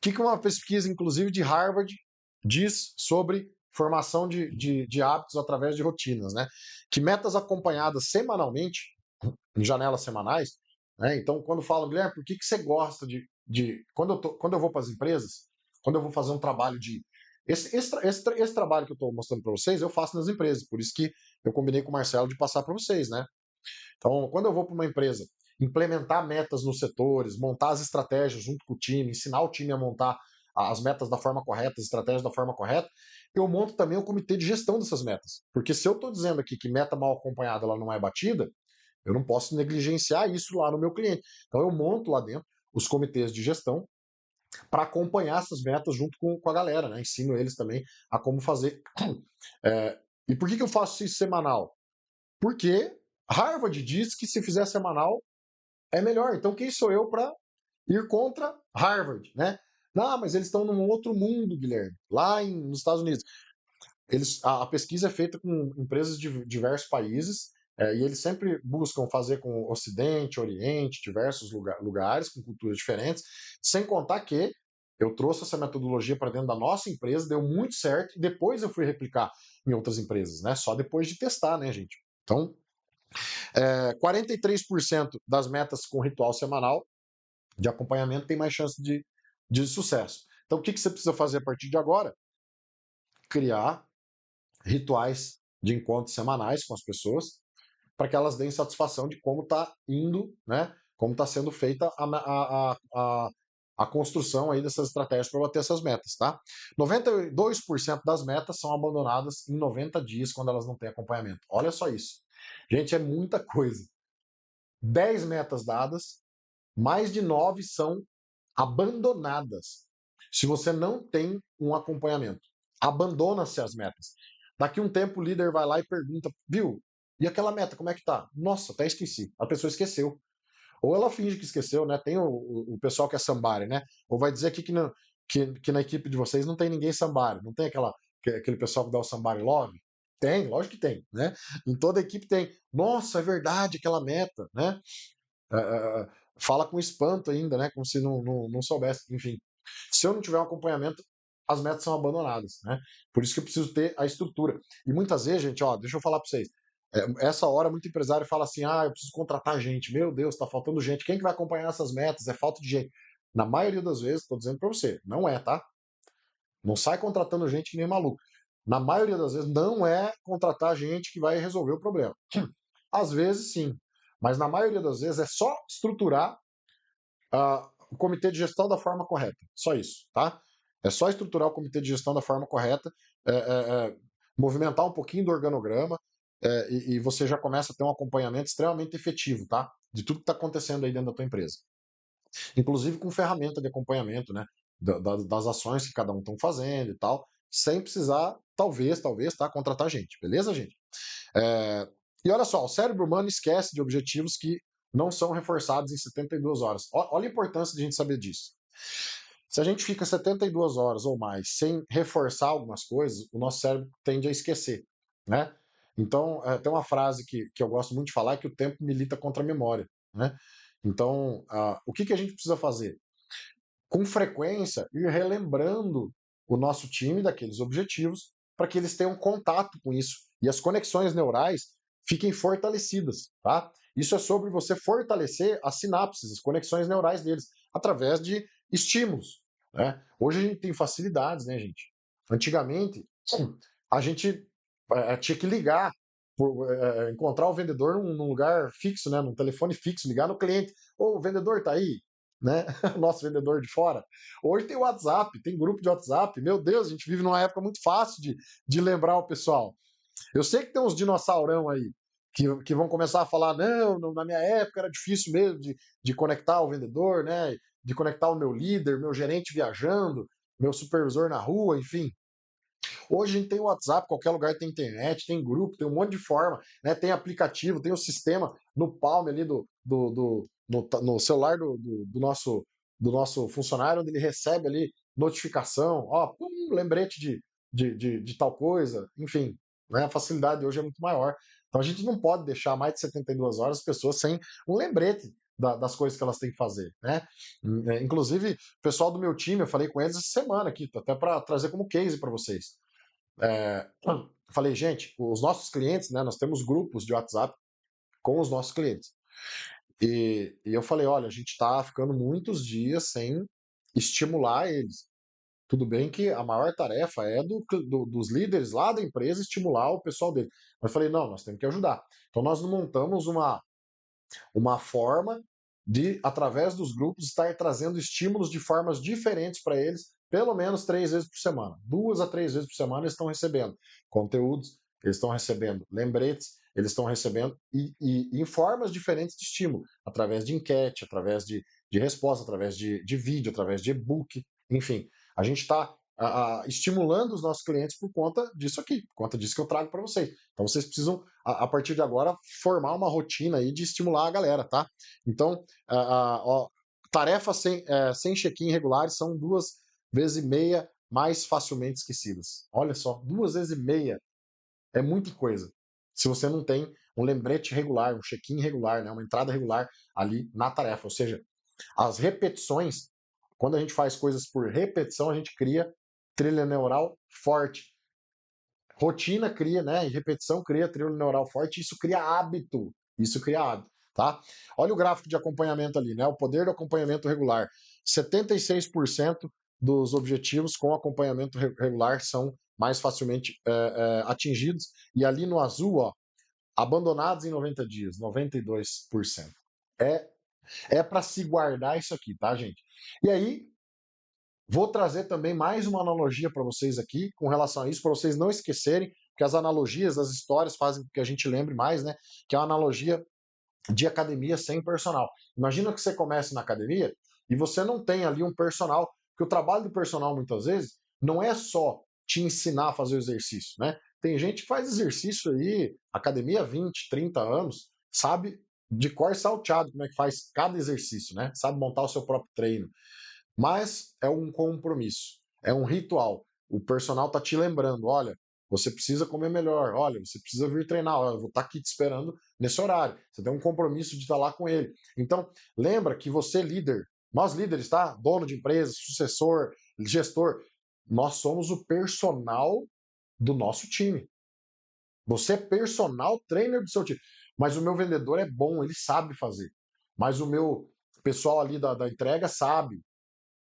que uma pesquisa, inclusive, de Harvard diz sobre formação de hábitos através de rotinas, né? Que metas acompanhadas semanalmente, em janelas semanais, né? Então, quando falam, Guilherme, por que você gosta quando eu vou para as empresas, quando eu vou fazer um trabalho de. Esse trabalho que eu estou mostrando para vocês, eu faço nas empresas, por isso que eu combinei com o Marcelo de passar para vocês, né? Então, quando eu vou para uma empresa implementar metas nos setores, montar as estratégias junto com o time, ensinar o time a montar as metas da forma correta, as estratégias da forma correta, eu monto também o comitê de gestão dessas metas. Porque se eu estou dizendo aqui que meta mal acompanhada ela não é batida, eu não posso negligenciar isso lá no meu cliente. Então eu monto lá dentro os comitês de gestão para acompanhar essas metas junto com a galera, né? Ensino eles também a como fazer. E por que eu faço isso semanal? Porque Harvard diz que se fizer semanal é melhor. Então quem sou eu para ir contra Harvard, né? Não, mas eles estão num outro mundo, Guilherme, lá nos Estados Unidos. A pesquisa é feita com empresas de diversos países e eles sempre buscam fazer com Ocidente, Oriente, diversos lugares com culturas diferentes, sem contar que eu trouxe essa metodologia para dentro da nossa empresa, deu muito certo, e depois eu fui replicar em outras empresas, né? Só depois de testar, né, gente? Então, 43% das metas com ritual semanal de acompanhamento tem mais chance de sucesso. Então, o que você precisa fazer a partir de agora? Criar rituais de encontros semanais com as pessoas para que elas deem satisfação de como está indo, né? Como está sendo feita a construção aí dessas estratégias para bater essas metas, tá? 92% das metas são abandonadas em 90 dias quando elas não têm acompanhamento. Olha só isso. Gente, é muita coisa. 10 metas dadas, mais de 9 são abandonadas. Se você não tem um acompanhamento, abandona-se as metas. Daqui um tempo o líder vai lá e pergunta, viu? E aquela meta, como é que tá? Nossa, até esqueci. A pessoa esqueceu. Ou ela finge que esqueceu, né? Tem o pessoal que é sambar, né? Ou vai dizer aqui que na equipe de vocês não tem ninguém sambar, não tem aquele pessoal que dá o sambar love? Tem, lógico que tem, né? Em toda equipe tem. Nossa, é verdade, aquela meta, né? Fala com espanto ainda, né? Como se não soubesse. Enfim, se eu não tiver um acompanhamento, as metas são abandonadas, né? Por isso que eu preciso ter a estrutura. E muitas vezes, gente, ó, deixa eu falar para vocês. Essa hora, muito empresário fala assim: ah, eu preciso contratar gente. Meu Deus, está faltando gente. Quem que vai acompanhar essas metas? É falta de gente. Na maioria das vezes, estou dizendo para você, não é, tá? Não sai contratando gente que nem maluco. Na maioria das vezes, não é contratar gente que vai resolver o problema. Às vezes, sim. Mas na maioria das vezes é só estruturar o comitê de gestão da forma correta. Só isso, tá? É só estruturar o comitê de gestão da forma correta, movimentar um pouquinho do organograma e você já começa a ter um acompanhamento extremamente efetivo, tá? De tudo que está acontecendo aí dentro da tua empresa. inclusive com ferramenta de acompanhamento, né, das ações que cada um estão fazendo e tal, sem precisar, talvez, tá, contratar gente, beleza, gente? É, e olha só, o cérebro humano esquece de objetivos que não são reforçados em 72 horas. Olha a importância de a gente saber disso. Se a gente fica 72 horas ou mais sem reforçar algumas coisas, o nosso cérebro tende a esquecer, né? Então, tem uma frase que eu gosto muito de falar, que o tempo milita contra a memória, né? Então, o que a gente precisa fazer? Com frequência, ir relembrando o nosso time daqueles objetivos para que eles tenham contato com isso e as conexões neurais fiquem fortalecidas, tá? Isso é sobre você fortalecer as sinapses, as conexões neurais deles, através de estímulos, né? Hoje a gente tem facilidades, né, gente? Antigamente, a gente tinha que ligar, encontrar o vendedor num lugar fixo, né, num telefone fixo, ligar no cliente. Ô, o vendedor tá aí? Né? Nosso vendedor de fora. Hoje tem WhatsApp, tem grupo de WhatsApp. Meu Deus, a gente vive numa época muito fácil de lembrar o pessoal. Eu sei que tem uns dinossaurão aí que vão começar a falar: não, na minha época era difícil mesmo de conectar o vendedor, né? De conectar o meu líder, meu gerente viajando, meu supervisor na rua, enfim. Hoje a gente tem WhatsApp, qualquer lugar tem internet, tem grupo, tem um monte de forma, né? Tem aplicativo, tem o sistema no palm ali no celular do nosso funcionário, onde ele recebe ali notificação, ó, pum, lembrete de tal coisa, enfim, né? A facilidade hoje é muito maior. Então a gente não pode deixar mais de 72 horas as pessoas sem um lembrete das coisas que elas têm que fazer, né? Inclusive, o pessoal do meu time, eu falei com eles essa semana aqui, até para trazer como case para vocês. Falei, gente, os nossos clientes, né, nós temos grupos de WhatsApp com os nossos clientes. E eu falei, olha, a gente está ficando muitos dias sem estimular eles. Tudo bem que a maior tarefa é dos líderes lá da empresa estimular o pessoal dele. Mas eu falei, não, nós temos que ajudar. Então nós montamos uma forma de, através dos grupos, estar trazendo estímulos de formas diferentes para eles, pelo menos 3 vezes por semana. 2 a 3 vezes por semana eles estão recebendo conteúdos, eles estão recebendo lembretes, eles estão recebendo em formas diferentes de estímulo, através de enquete, através de resposta, através de vídeo, através de e-book, enfim. A gente está estimulando os nossos clientes por conta disso aqui, por conta disso que eu trago para vocês. Então vocês precisam, a partir de agora, formar uma rotina aí de estimular a galera, tá? Então, ó, tarefas sem check-in regulares são 2 vezes e meia mais facilmente esquecidas. Olha só, 2 vezes e meia é muita coisa. Se você não tem um lembrete regular, um check-in regular, né, uma entrada regular ali na tarefa. Ou seja, as repetições, quando a gente faz coisas por repetição, a gente cria trilha neural forte. Rotina cria, né? E repetição cria trilha neural forte, isso cria hábito. Isso cria hábito, tá? Olha o gráfico de acompanhamento ali, né? O poder do acompanhamento regular. 76% dos objetivos com acompanhamento regular são mais facilmente atingidos. E ali no azul, ó, abandonados em 90 dias, 92%. É, é para se guardar isso aqui, tá, gente? E aí, vou trazer também mais uma analogia para vocês aqui com relação a isso, para vocês não esquecerem, que as analogias, as histórias fazem com que a gente lembre mais, né? Que é uma analogia de academia sem personal. Imagina que você comece na academia e você não tem ali um personal, que o trabalho do personal muitas vezes não é só te ensinar a fazer o exercício, né? Tem gente que faz exercício aí, academia há 20, 30 anos, sabe de cor salteado como é que faz cada exercício, né? Sabe montar o seu próprio treino. Mas é um compromisso, é um ritual. O personal está te lembrando, olha, você precisa comer melhor, olha, você precisa vir treinar, olha, eu vou estar aqui te esperando nesse horário. Você tem um compromisso de estar lá com ele. Então, lembra que você líder, nós líderes, tá? Dono de empresa, sucessor, gestor, nós somos o personal do nosso time. Você é personal trainer do seu time. Mas o meu vendedor é bom, ele sabe fazer. Mas o meu pessoal ali da entrega sabe.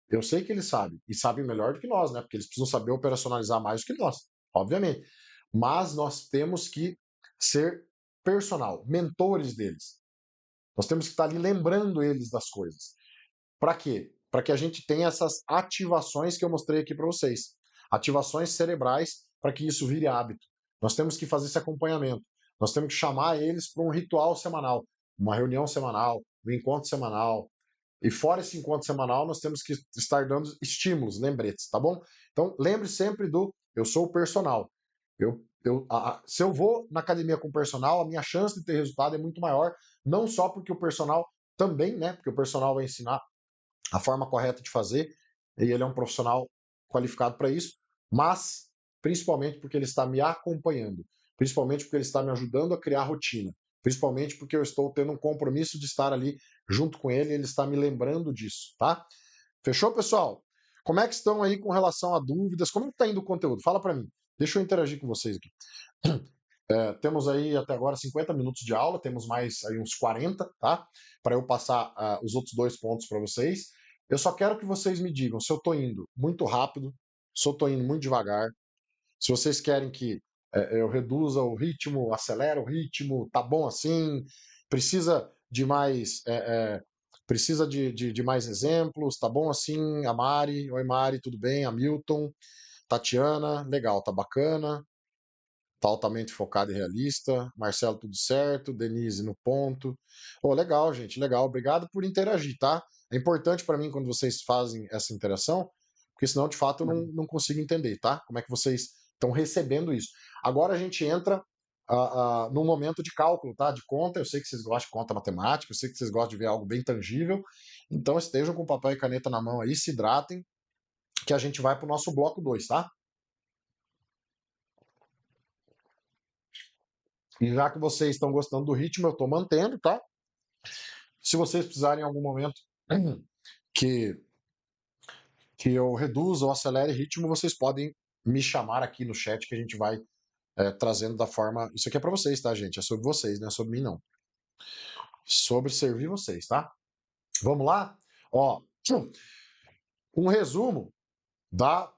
Eu sei que eles sabem, e sabem melhor do que nós, né? Porque eles precisam saber operacionalizar mais do que nós, obviamente. Mas nós temos que ser personal, mentores deles. Nós temos que estar ali lembrando eles das coisas. Para quê? Para que a gente tenha essas ativações que eu mostrei aqui para vocês. Ativações cerebrais para que isso vire hábito. Nós temos que fazer esse acompanhamento. Nós temos que chamar eles para um ritual semanal, uma reunião semanal, um encontro semanal, E fora esse encontro semanal, nós temos que estar dando estímulos, lembretes, tá bom? Então, lembre sempre do eu sou o personal. Se eu vou na academia com o personal, a minha chance de ter resultado é muito maior, não só porque o personal também, né? Porque o personal vai ensinar a forma correta de fazer, e ele é um profissional qualificado para isso, mas principalmente porque ele está me acompanhando, principalmente porque ele está me ajudando a criar rotina, principalmente porque eu estou tendo um compromisso de estar ali junto com ele, e ele está me lembrando disso, tá? Fechou, pessoal? Como é que estão aí com relação a dúvidas? Como é que está indo o conteúdo? Fala para mim. Deixa eu interagir com vocês aqui. Temos aí até agora 50 minutos de aula, temos mais aí uns 40, tá? Para eu passar os outros 2 pontos para vocês. Eu só quero que vocês me digam se eu estou indo muito rápido, se eu estou indo muito devagar, se vocês querem que eu reduza o ritmo, acelere o ritmo, tá bom assim, precisa de mais. Precisa de mais exemplos, tá bom assim? A Mari, oi Mari, tudo bem? A Milton, Tatiana, legal, tá bacana. Tá altamente focado e realista. Marcelo, tudo certo. Denise no ponto. Oh, legal, gente, legal. Obrigado por interagir, tá? É importante para mim quando vocês fazem essa interação, porque senão, de fato, eu não consigo entender, tá? Como é que vocês estão recebendo isso. Agora a gente entra num momento de cálculo, tá? De conta. Eu sei que vocês gostam de conta matemática, eu sei que vocês gostam de ver algo bem tangível. Então estejam com papel e caneta na mão aí, se hidratem, que a gente vai para o nosso bloco 2, tá? E já que vocês estão gostando do ritmo, eu estou mantendo, tá? Se vocês precisarem em algum momento que, que eu reduza ou acelere ritmo, vocês podem me chamar aqui no chat que a gente vai trazendo da forma. Isso aqui é para vocês, tá, gente? É sobre vocês, não é sobre mim, não. Sobre servir vocês, tá? Vamos lá? Ó, um resumo da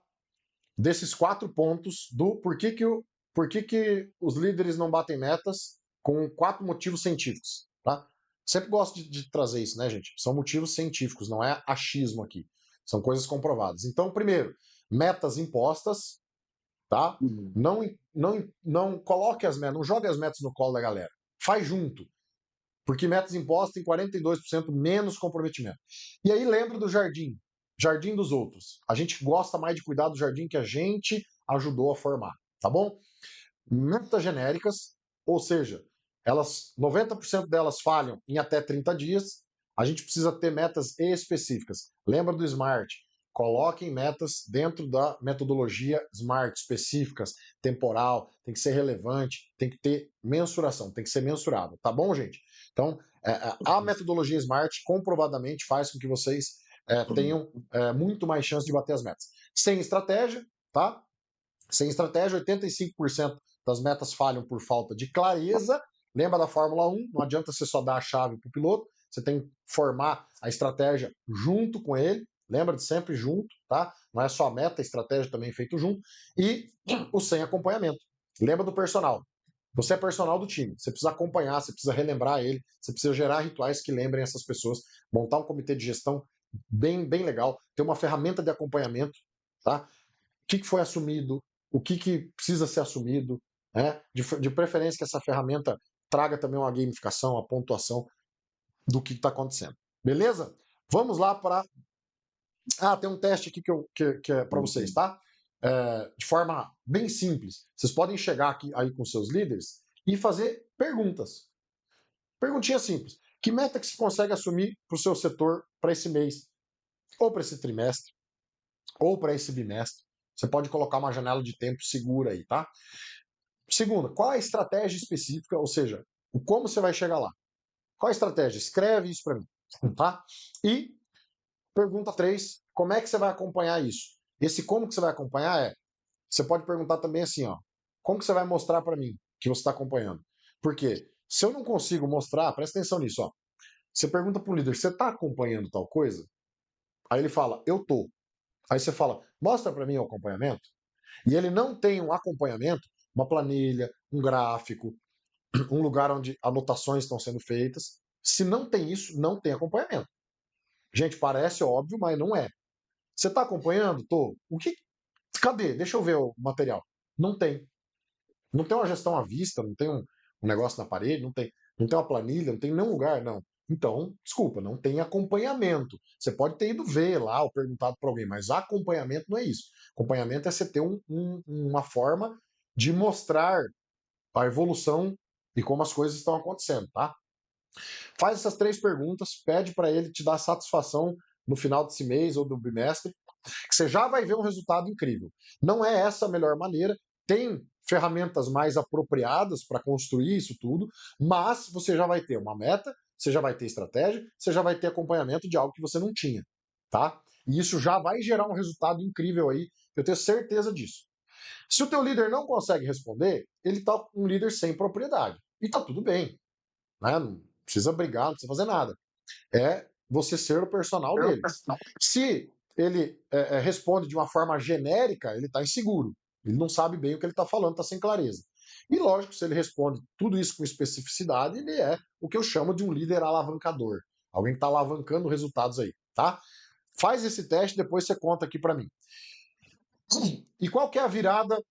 desses 4 pontos do por que os líderes não batem metas com 4 motivos científicos, tá? Sempre gosto de trazer isso, né, gente? São motivos científicos, não é achismo aqui. São coisas comprovadas. Então, primeiro, metas impostas, tá? Não coloque as metas, não jogue as metas no colo da galera. Faz junto. Porque metas impostas têm 42% menos comprometimento. E aí lembra do jardim. Jardim dos outros. A gente gosta mais de cuidar do jardim que a gente ajudou a formar, tá bom? Metas genéricas, ou seja, elas 90% delas falham em até 30 dias. A gente precisa ter metas específicas. Lembra do SMART? Coloquem metas dentro da metodologia SMART, específicas, temporal, tem que ser relevante, tem que ter mensuração, tem que ser mensurável, tá bom, gente? Então, a metodologia SMART comprovadamente faz com que vocês tenham muito mais chance de bater as metas. Sem estratégia, tá? Sem estratégia, 85% das metas falham por falta de clareza. Lembra da Fórmula 1? Não adianta você só dar a chave para o piloto, você tem que formar a estratégia junto com ele. Lembra de sempre junto, tá? Não é só a meta, a estratégia também é feito junto. E o sem acompanhamento. Lembra do personal. Você é personal do time, você precisa acompanhar, você precisa relembrar ele, você precisa gerar rituais que lembrem essas pessoas, montar um comitê de gestão bem legal, ter uma ferramenta de acompanhamento, tá? O que foi assumido, o que precisa ser assumido, né? De preferência que essa ferramenta traga também uma gamificação, a pontuação do que está acontecendo. Beleza? Vamos lá para. Tem um teste aqui que é para vocês, tá? De forma bem simples. Vocês podem chegar aqui aí com seus líderes e fazer perguntas. Perguntinha simples. Que meta que se consegue assumir para o seu setor para esse mês? Ou para esse trimestre? Ou para esse bimestre? Você pode colocar uma janela de tempo segura aí, tá? Segunda, qual a estratégia específica, ou seja, o como você vai chegar lá? Qual a estratégia? Escreve isso para mim, tá? E pergunta 3, como é que você vai acompanhar isso? Esse como que você vai acompanhar você pode perguntar também assim, ó, como que você vai mostrar para mim que você está acompanhando? Porque se eu não consigo mostrar, presta atenção nisso, ó. Você pergunta para o líder, você está acompanhando tal coisa? Aí ele fala, eu tô. Aí você fala, mostra para mim o acompanhamento. E ele não tem um acompanhamento, uma planilha, um gráfico, um lugar onde anotações estão sendo feitas. Se não tem isso, não tem acompanhamento. Gente, parece óbvio, mas não é. Você está acompanhando? Tô. O que? Cadê? Deixa eu ver o material. Não tem. Não tem uma gestão à vista, não tem um negócio na parede, não tem uma planilha, não tem nenhum lugar, não. Então, desculpa, não tem acompanhamento. Você pode ter ido ver lá ou perguntado para alguém, mas acompanhamento não é isso. Acompanhamento é você ter uma forma de mostrar a evolução e como as coisas estão acontecendo, tá? Faz essas 3 perguntas, pede para ele te dar satisfação no final desse mês ou do bimestre, que você já vai ver um resultado incrível. Não é essa a melhor maneira, tem ferramentas mais apropriadas para construir isso tudo, mas você já vai ter uma meta, você já vai ter estratégia, você já vai ter acompanhamento de algo que você não tinha, tá? E isso já vai gerar um resultado incrível aí, eu tenho certeza disso. Se o teu líder não consegue responder, ele está um líder sem propriedade. E tá tudo bem, né? Não precisa brigar, não precisa fazer nada. É você ser o personal dele. Se ele responde de uma forma genérica, ele está inseguro. Ele não sabe bem o que ele está falando, está sem clareza. E lógico, se ele responde tudo isso com especificidade, ele é o que eu chamo de um líder alavancador. Alguém que está alavancando resultados aí, tá? Faz esse teste, depois você conta aqui para mim. E qual que é a virada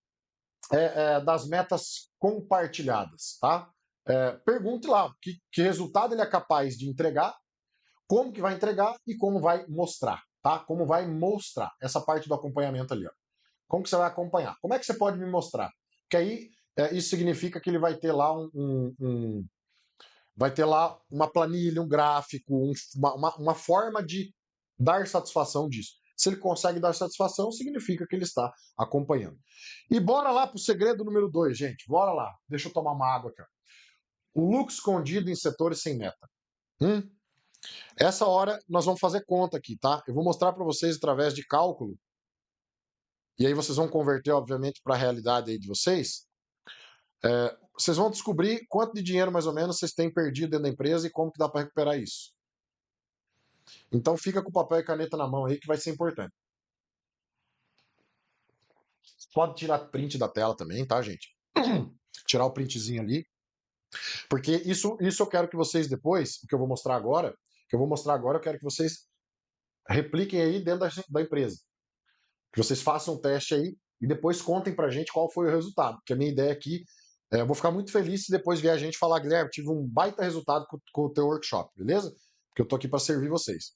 das metas compartilhadas, tá? Pergunte lá que resultado ele é capaz de entregar, como que vai entregar e como vai mostrar, tá? Como vai mostrar essa parte do acompanhamento ali, ó. Como que você vai acompanhar? Como é que você pode me mostrar? Porque aí isso significa que ele vai ter lá vai ter lá uma planilha, um gráfico, uma forma de dar satisfação disso. Se ele consegue dar satisfação, significa que ele está acompanhando. E bora lá para o segredo número 2, gente. Bora lá. Deixa eu tomar uma água aqui. O lucro escondido em setores sem meta. Essa hora nós vamos fazer conta aqui, tá? Eu vou mostrar para vocês através de cálculo. E aí vocês vão converter, obviamente, para a realidade aí de vocês. Vocês vão descobrir quanto de dinheiro, mais ou menos, vocês têm perdido dentro da empresa e como que dá para recuperar isso. Então fica com papel e caneta na mão aí que vai ser importante. Pode tirar print da tela também, tá, gente? Tirar o printzinho ali. Porque isso eu quero que vocês depois, o que eu vou mostrar agora, eu quero que vocês repliquem aí dentro da empresa. Que vocês façam um teste aí e depois contem pra gente qual foi o resultado. Porque a minha ideia aqui, eu vou ficar muito feliz se depois vier a gente falar, Guilherme, tive um baita resultado com o teu workshop, beleza? Porque eu tô aqui para servir vocês.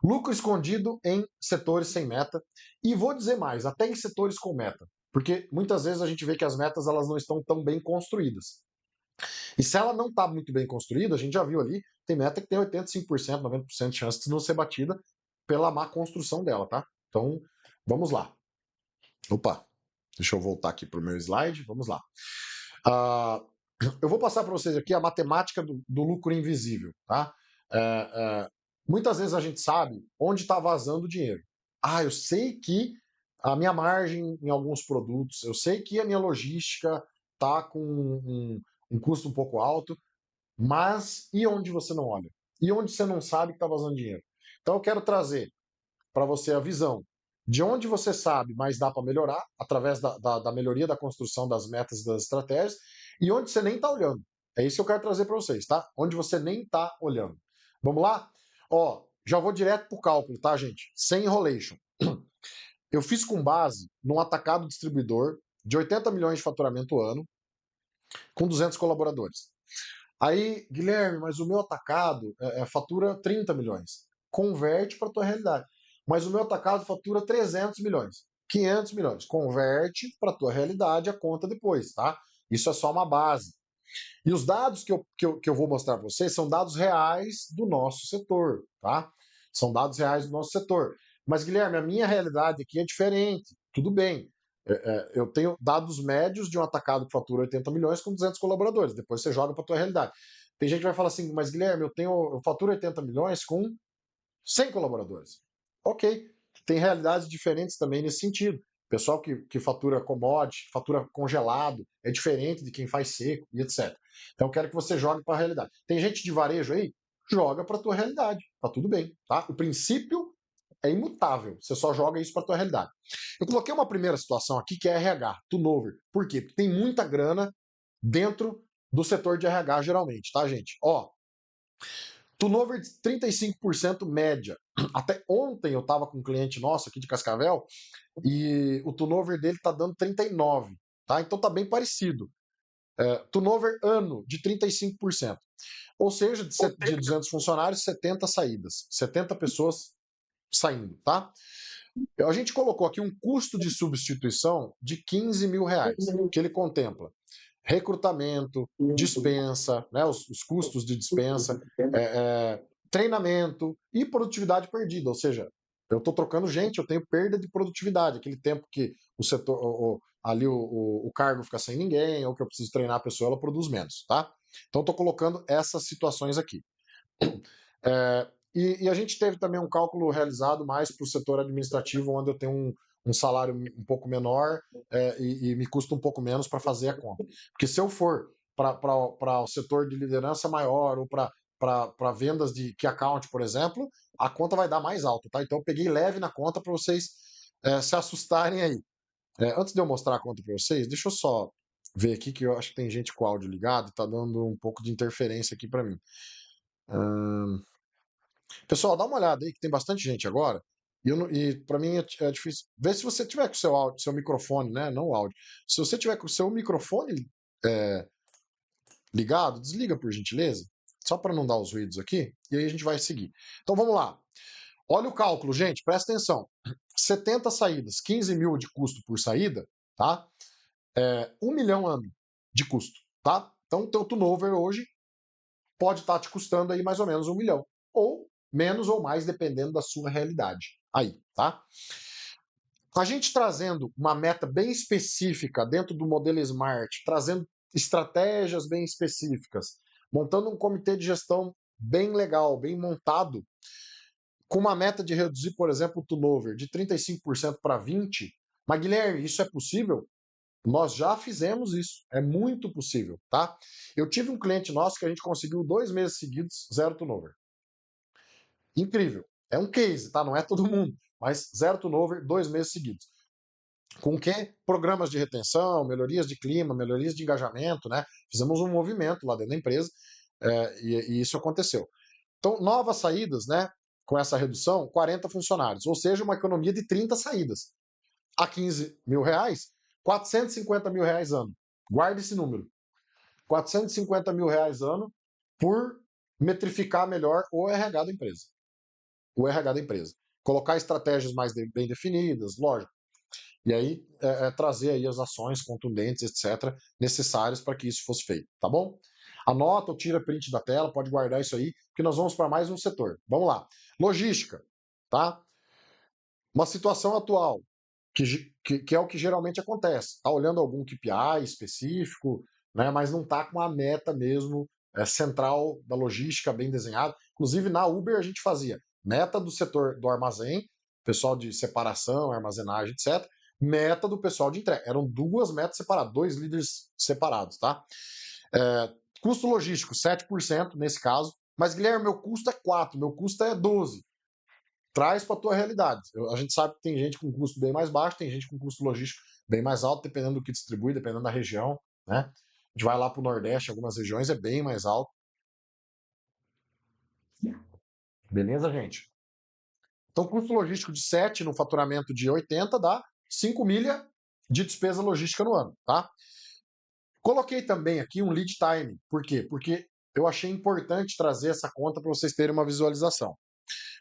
Lucro escondido em setores sem meta. E vou dizer mais, até em setores com meta. Porque muitas vezes a gente vê que as metas elas não estão tão bem construídas. E se ela não está muito bem construída, a gente já viu ali, tem meta que tem 85%, 90% de chance de não ser batida pela má construção dela, tá? Então, vamos lá. Opa, deixa eu voltar aqui para o meu slide, vamos lá. Eu vou passar para vocês aqui a matemática do lucro invisível, tá? Muitas vezes a gente sabe onde está vazando o dinheiro. Eu sei que a minha margem em alguns produtos, eu sei que a minha logística está com um custo um pouco alto, mas e onde você não olha? E onde você não sabe que está vazando dinheiro? Então eu quero trazer para você a visão de onde você sabe, mas dá para melhorar, através da melhoria da construção das metas e das estratégias, e onde você nem está olhando. É isso que eu quero trazer para vocês, tá? Onde você nem está olhando. Vamos lá? Ó, já vou direto pro cálculo, tá, gente? Sem enrolation. Eu fiz com base num atacado distribuidor de 80 milhões de faturamento ano, com 200 colaboradores. Aí, Guilherme, mas o meu atacado fatura 30 milhões. Converte para a tua realidade. Mas o meu atacado fatura 300 milhões, 500 milhões. Converte para a tua realidade a conta depois, tá? Isso é só uma base. E os dados que eu vou mostrar para vocês são dados reais do nosso setor, tá? São dados reais do nosso setor. Mas, Guilherme, a minha realidade aqui é diferente. Tudo bem. Eu tenho dados médios de um atacado que fatura 80 milhões com 200 colaboradores. Depois você joga para a tua realidade. Tem gente que vai falar assim, mas Guilherme, eu faturo 80 milhões com 100 colaboradores. Ok. Tem realidades diferentes também nesse sentido. Pessoal que fatura commodity, fatura congelado, é diferente de quem faz seco e etc. Então eu quero que você jogue para a realidade. Tem gente de varejo aí? Joga para a tua realidade. Tá tudo bem, tá? O princípio é imutável. Você só joga isso para a tua realidade. Eu coloquei uma primeira situação aqui que é RH, turnover. Por quê? Porque tem muita grana dentro do setor de RH geralmente, tá, gente? Ó, turnover de 35% média. Até ontem eu estava com um cliente nosso aqui de Cascavel e o turnover dele está dando 39%, tá? Então tá bem parecido. turnover ano de 35%. Ou seja, de 200 funcionários, 70 saídas, 70 pessoas saindo, tá? A gente colocou aqui um custo de substituição de R$ 15 mil, que ele contempla recrutamento, dispensa, né, os custos de dispensa, treinamento e produtividade perdida. Ou seja, eu estou trocando gente, eu tenho perda de produtividade, aquele tempo que o setor, ali o cargo fica sem ninguém, ou que eu preciso treinar a pessoa, ela produz menos, tá? Então estou colocando essas situações aqui. E a gente teve também um cálculo realizado mais para o setor administrativo, onde eu tenho um salário um pouco menor e me custa um pouco menos para fazer a conta. Porque se eu for para o setor de liderança maior ou para vendas de key account, por exemplo, a conta vai dar mais alta, tá? Então eu peguei leve na conta para vocês se assustarem aí. Antes de eu mostrar a conta para vocês, deixa eu só ver aqui que eu acho que tem gente com o áudio ligado, tá dando um pouco de interferência aqui para mim. Pessoal, dá uma olhada aí que tem bastante gente agora. E para mim é difícil. Vê se você tiver com o seu áudio, seu microfone, né? Não o áudio. Se você tiver com o seu microfone ligado, desliga por gentileza, só para não dar os ruídos aqui, e aí a gente vai seguir. Então vamos lá. Olha o cálculo, gente, presta atenção. 70 saídas, 15 mil de custo por saída, tá? 1 milhão ano de custo, tá? Então o teu turnover hoje pode estar te custando aí mais ou menos 1 milhão. Ou menos ou mais, dependendo da sua realidade. Aí, tá? A gente trazendo uma meta bem específica dentro do modelo Smart, trazendo estratégias bem específicas, montando um comitê de gestão bem legal, bem montado, com uma meta de reduzir, por exemplo, o turnover de 35% para 20%. Mas, Guilherme, isso é possível? Nós já fizemos isso, é muito possível, tá? Eu tive um cliente nosso que a gente conseguiu 2 meses seguidos, zero turnover. Incrível. É um case, tá? Não é todo mundo, mas zero turnover, 2 meses seguidos. Com o quê? Programas de retenção, melhorias de clima, melhorias de engajamento, né? Fizemos um movimento lá dentro da empresa e isso aconteceu. Então, novas saídas, né? Com essa redução, 40 funcionários, ou seja, uma economia de 30 saídas. A 15 mil reais, 450 mil reais ano. Guarde esse número. 450 mil reais ano por metrificar melhor o RH da empresa. O RH da empresa. Colocar estratégias mais bem definidas, lógico. E aí trazer aí as ações contundentes, etc., necessárias para que isso fosse feito, tá bom? Anota ou tira print da tela, pode guardar isso aí, que nós vamos para mais um setor. Vamos lá. Logística, tá? Uma situação atual, que é o que geralmente acontece. Está olhando algum KPI específico, né, mas não está com a meta mesmo central da logística bem desenhada. Inclusive, na Uber, a gente fazia meta do setor do armazém, pessoal de separação, armazenagem, etc. Meta do pessoal de entrega. Eram 2 metas separadas, 2 líderes separados, tá? Custo logístico, 7% nesse caso. Mas, Guilherme, meu custo é 4%, meu custo é 12%. Traz para a tua realidade. A gente sabe que tem gente com custo bem mais baixo, tem gente com custo logístico bem mais alto, dependendo do que distribui, dependendo da região, né? A gente vai lá para o Nordeste, algumas regiões é bem mais alto. Beleza, gente? Então, custo logístico de 7 no faturamento de 80 dá 5 milha de despesa logística no ano, tá? Coloquei também aqui um lead time. Por quê? Porque eu achei importante trazer essa conta para vocês terem uma visualização.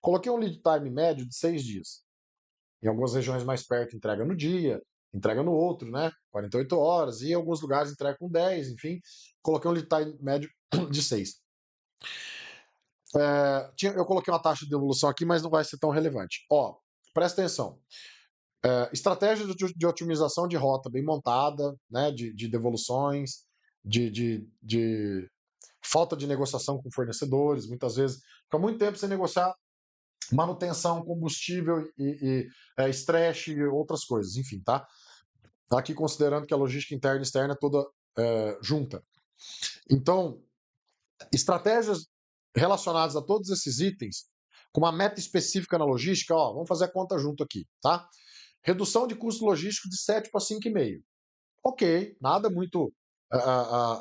Coloquei um lead time médio de 6 dias. Em algumas regiões mais perto entrega no dia, entrega no outro, né? 48 horas, e em alguns lugares entrega com 10, enfim. Coloquei um lead time médio de 6. Eu coloquei uma taxa de devolução aqui, mas não vai ser tão relevante. Ó, presta atenção. Estratégia de otimização de rota bem montada, né? De devoluções, de falta de negociação com fornecedores, muitas vezes. Fica muito tempo sem negociar manutenção, combustível e estresse e outras coisas, enfim, tá? Aqui considerando que a logística interna e externa é toda junta. Então, estratégias relacionadas a todos esses itens, com uma meta específica na logística, ó, vamos fazer a conta junto aqui, tá? Redução de custo logístico de 7 para 5,5. Ok, nada muito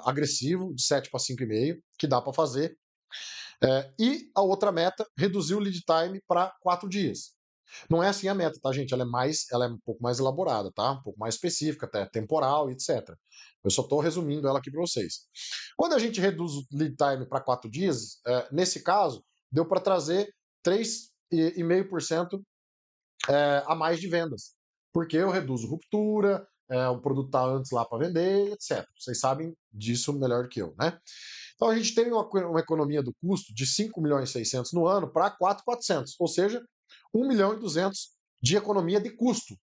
agressivo, de 7 para 5,5, que dá para fazer. E a outra meta, reduzir o lead time para 4 dias. Não é assim a meta, tá, gente? Ela é um pouco mais elaborada, tá? Um pouco mais específica, até temporal, etc. Eu só estou resumindo ela aqui para vocês. Quando a gente reduz o lead time para 4 dias, nesse caso, deu para trazer 3,5% a mais de vendas. Porque eu reduzo ruptura, o produto está antes lá para vender, etc. Vocês sabem disso melhor do que eu, né? Então a gente tem uma economia do custo de 5 milhões e 600 no ano para 4,400, ou seja, 1 milhão e 200 de economia de custo.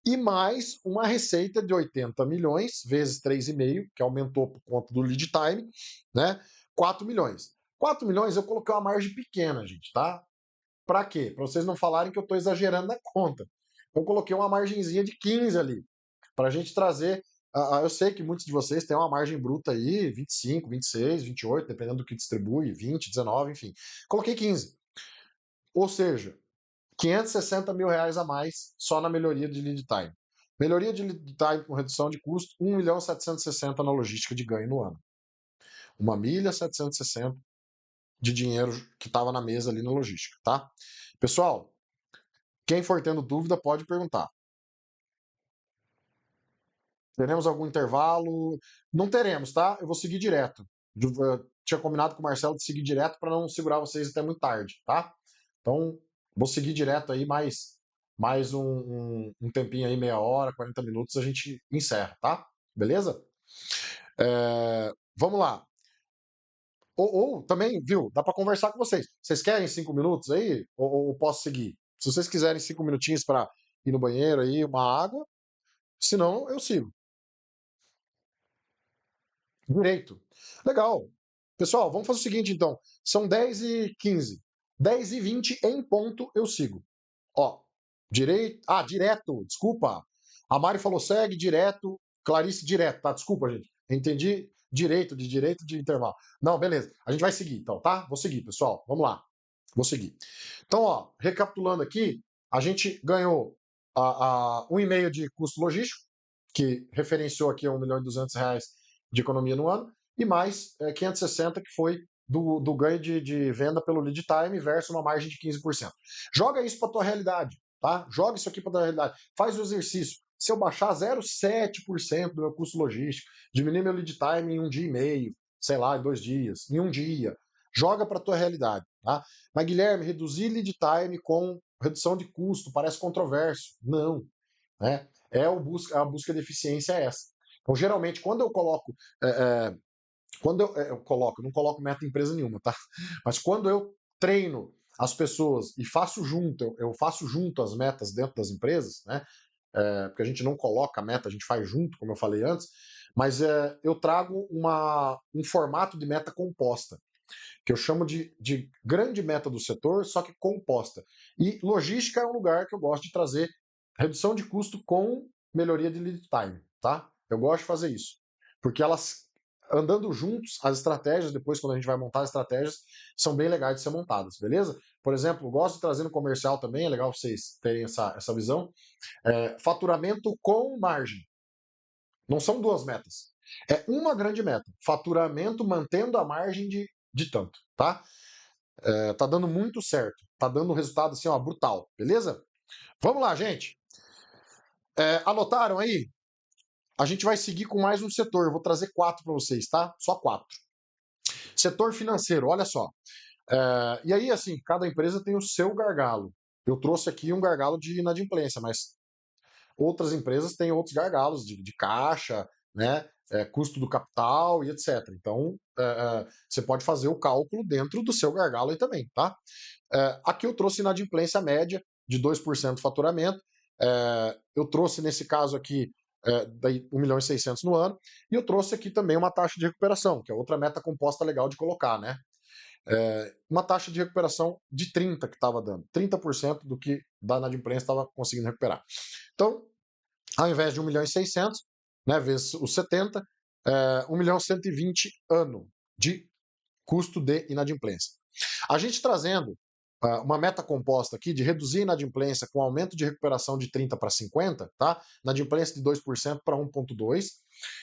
E mais uma receita de 80 milhões vezes 3,5, que aumentou por conta do lead time, né? 4 milhões. 4 milhões eu coloquei uma margem pequena, gente, tá? Para quê? Para vocês não falarem que eu estou exagerando na conta. Eu coloquei uma margenzinha de 15 ali, para a gente trazer. Eu sei que muitos de vocês têm uma margem bruta aí, 25, 26, 28, dependendo do que distribui, 20, 19, enfim. Coloquei 15. Ou seja, 560 mil reais a mais só na melhoria de lead time. Melhoria de lead time com redução de custo, 1 milhão 760 na logística de ganho no ano. 1 milha 760 de dinheiro que estava na mesa ali na logística, tá? Pessoal, quem for tendo dúvida pode perguntar. Teremos algum intervalo? Não teremos, tá? Eu vou seguir direto. Eu tinha combinado com o Marcelo de seguir direto para não segurar vocês até muito tarde, tá? Então, vou seguir direto aí mais um tempinho aí, meia hora, 40 minutos, a gente encerra, tá? Beleza? Vamos lá. Ou também, viu, dá para conversar com vocês. Vocês querem 5 minutos aí? Ou posso seguir? Se vocês quiserem 5 minutinhos para ir no banheiro aí, uma água, senão eu sigo. Direito. Legal. Pessoal, vamos fazer o seguinte então. São 10h15. 10h20 em ponto eu sigo. Ó, direito. Ah, direto. Desculpa. A Mari falou segue direto. Clarice direto, tá? Desculpa, gente. Entendi direito de intervalo. Não, beleza. A gente vai seguir então, tá? Vou seguir, pessoal. Vamos lá. Vou seguir. Então, ó, recapitulando aqui, a gente ganhou 1,5 de custo logístico, que referenciou aqui a 1 milhão e 200 reais de economia no ano, e mais 560 que foi do ganho de venda pelo lead time versus uma margem de 15%. Joga isso para tua realidade, tá? Joga isso aqui para tua realidade. Faz o exercício. Se eu baixar 0,7% do meu custo logístico, diminuir meu lead time em 1 dia e meio, sei lá, em 2 dias, em 1 dia, joga para tua realidade, tá? Mas Guilherme, reduzir lead time com redução de custo parece controverso. Não, né? A busca de eficiência é essa. Então, geralmente, quando eu coloco, quando eu coloco, não coloco meta em empresa nenhuma, tá? Mas quando eu treino as pessoas e faço junto, eu faço junto as metas dentro das empresas, né? Porque a gente não coloca a meta, a gente faz junto, como eu falei antes, mas eu trago um formato de meta composta, que eu chamo de grande meta do setor, só que composta. E logística é um lugar que eu gosto de trazer redução de custo com melhoria de lead time, tá? Eu gosto de fazer isso, porque elas andando juntos, as estratégias, depois quando a gente vai montar as estratégias, são bem legais de ser montadas, beleza? Por exemplo, eu gosto de trazer no comercial também, é legal vocês terem essa visão, faturamento com margem. Não são duas metas. É uma grande meta. Faturamento mantendo a margem de tanto, tá? Tá dando muito certo. Tá dando um resultado assim, ó, brutal, beleza? Vamos lá, gente. Anotaram aí? A gente vai seguir com mais um setor. Eu vou trazer 4 para vocês, tá? Só 4. Setor financeiro, olha só. E aí, assim, cada empresa tem o seu gargalo. Eu trouxe aqui um gargalo de inadimplência, mas outras empresas têm outros gargalos de caixa, né? Custo do capital e etc. Então, você pode fazer o cálculo dentro do seu gargalo aí também, tá? Aqui eu trouxe inadimplência média de 2% do faturamento. Eu trouxe, nesse caso aqui, daí 1 milhão e 600 no ano. E eu trouxe aqui também uma taxa de recuperação, que é outra meta composta legal de colocar, né? Uma taxa de recuperação de 30 que estava dando. 30% do que da inadimplência estava conseguindo recuperar. Então, ao invés de 1 milhão e 600, né, vezes os 70, 1 milhão e 120 ano de custo de inadimplência. A gente trazendo uma meta composta aqui de reduzir a inadimplência com aumento de recuperação de 30 para 50, tá? Inadimplência de 2% para 1,2%,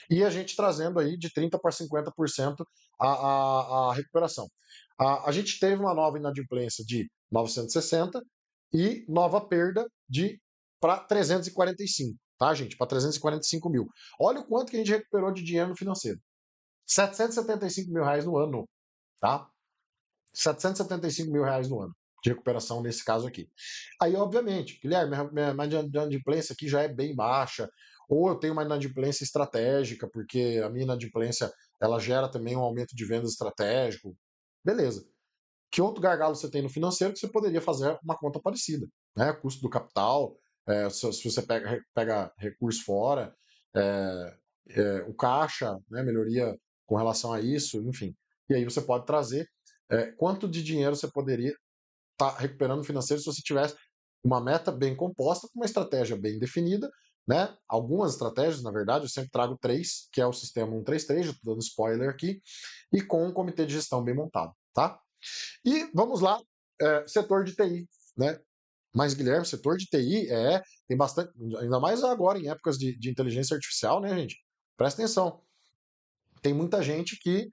e a gente trazendo aí de 30 para 50% a recuperação. A gente teve uma nova inadimplência de 960 e nova perda para 345, tá, gente? Para 345 mil. Olha o quanto que a gente recuperou de dinheiro no financeiro. 775 mil reais no ano, tá? 775 mil reais no ano de recuperação nesse caso aqui. Aí, obviamente, Guilherme, minha inadimplência aqui já é bem baixa, ou eu tenho uma inadimplência estratégica, porque a minha inadimplência ela gera também um aumento de vendas estratégico. Beleza. Que outro gargalo você tem no financeiro que você poderia fazer uma conta parecida? Né? Custo do capital, se você pega recurso fora, o caixa, né? Melhoria com relação a isso, enfim. E aí você pode trazer quanto de dinheiro você poderia estar recuperando no financeiro se você tivesse uma meta bem composta, com uma estratégia bem definida, né? Algumas estratégias, na verdade, eu sempre trago 3, que é o sistema 133, já estou dando spoiler aqui, e com um comitê de gestão bem montado, tá? E vamos lá, setor de TI, né? Mas, Guilherme, setor de TI tem bastante, ainda mais agora em épocas de inteligência artificial, né, gente? Presta atenção. Tem muita gente que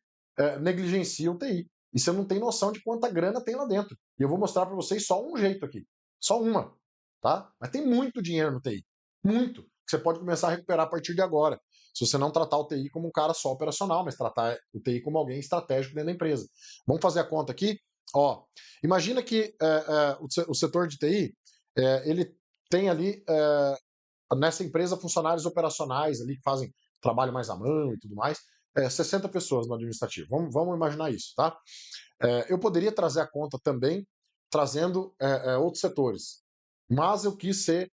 negligencia o TI. E você não tem noção de quanta grana tem lá dentro. E eu vou mostrar para vocês só um jeito aqui. Só uma. Tá? Mas tem muito dinheiro no TI. Muito. Que você pode começar a recuperar a partir de agora. Se você não tratar o TI como um cara só operacional, mas tratar o TI como alguém estratégico dentro da empresa. Vamos fazer a conta aqui? Ó, imagina que o setor de TI, ele tem ali, nessa empresa, funcionários operacionais ali que fazem trabalho mais à mão e tudo mais. 60 pessoas no administrativo. Vamos imaginar isso, tá? Eu poderia trazer a conta também trazendo outros setores, mas eu quis ser,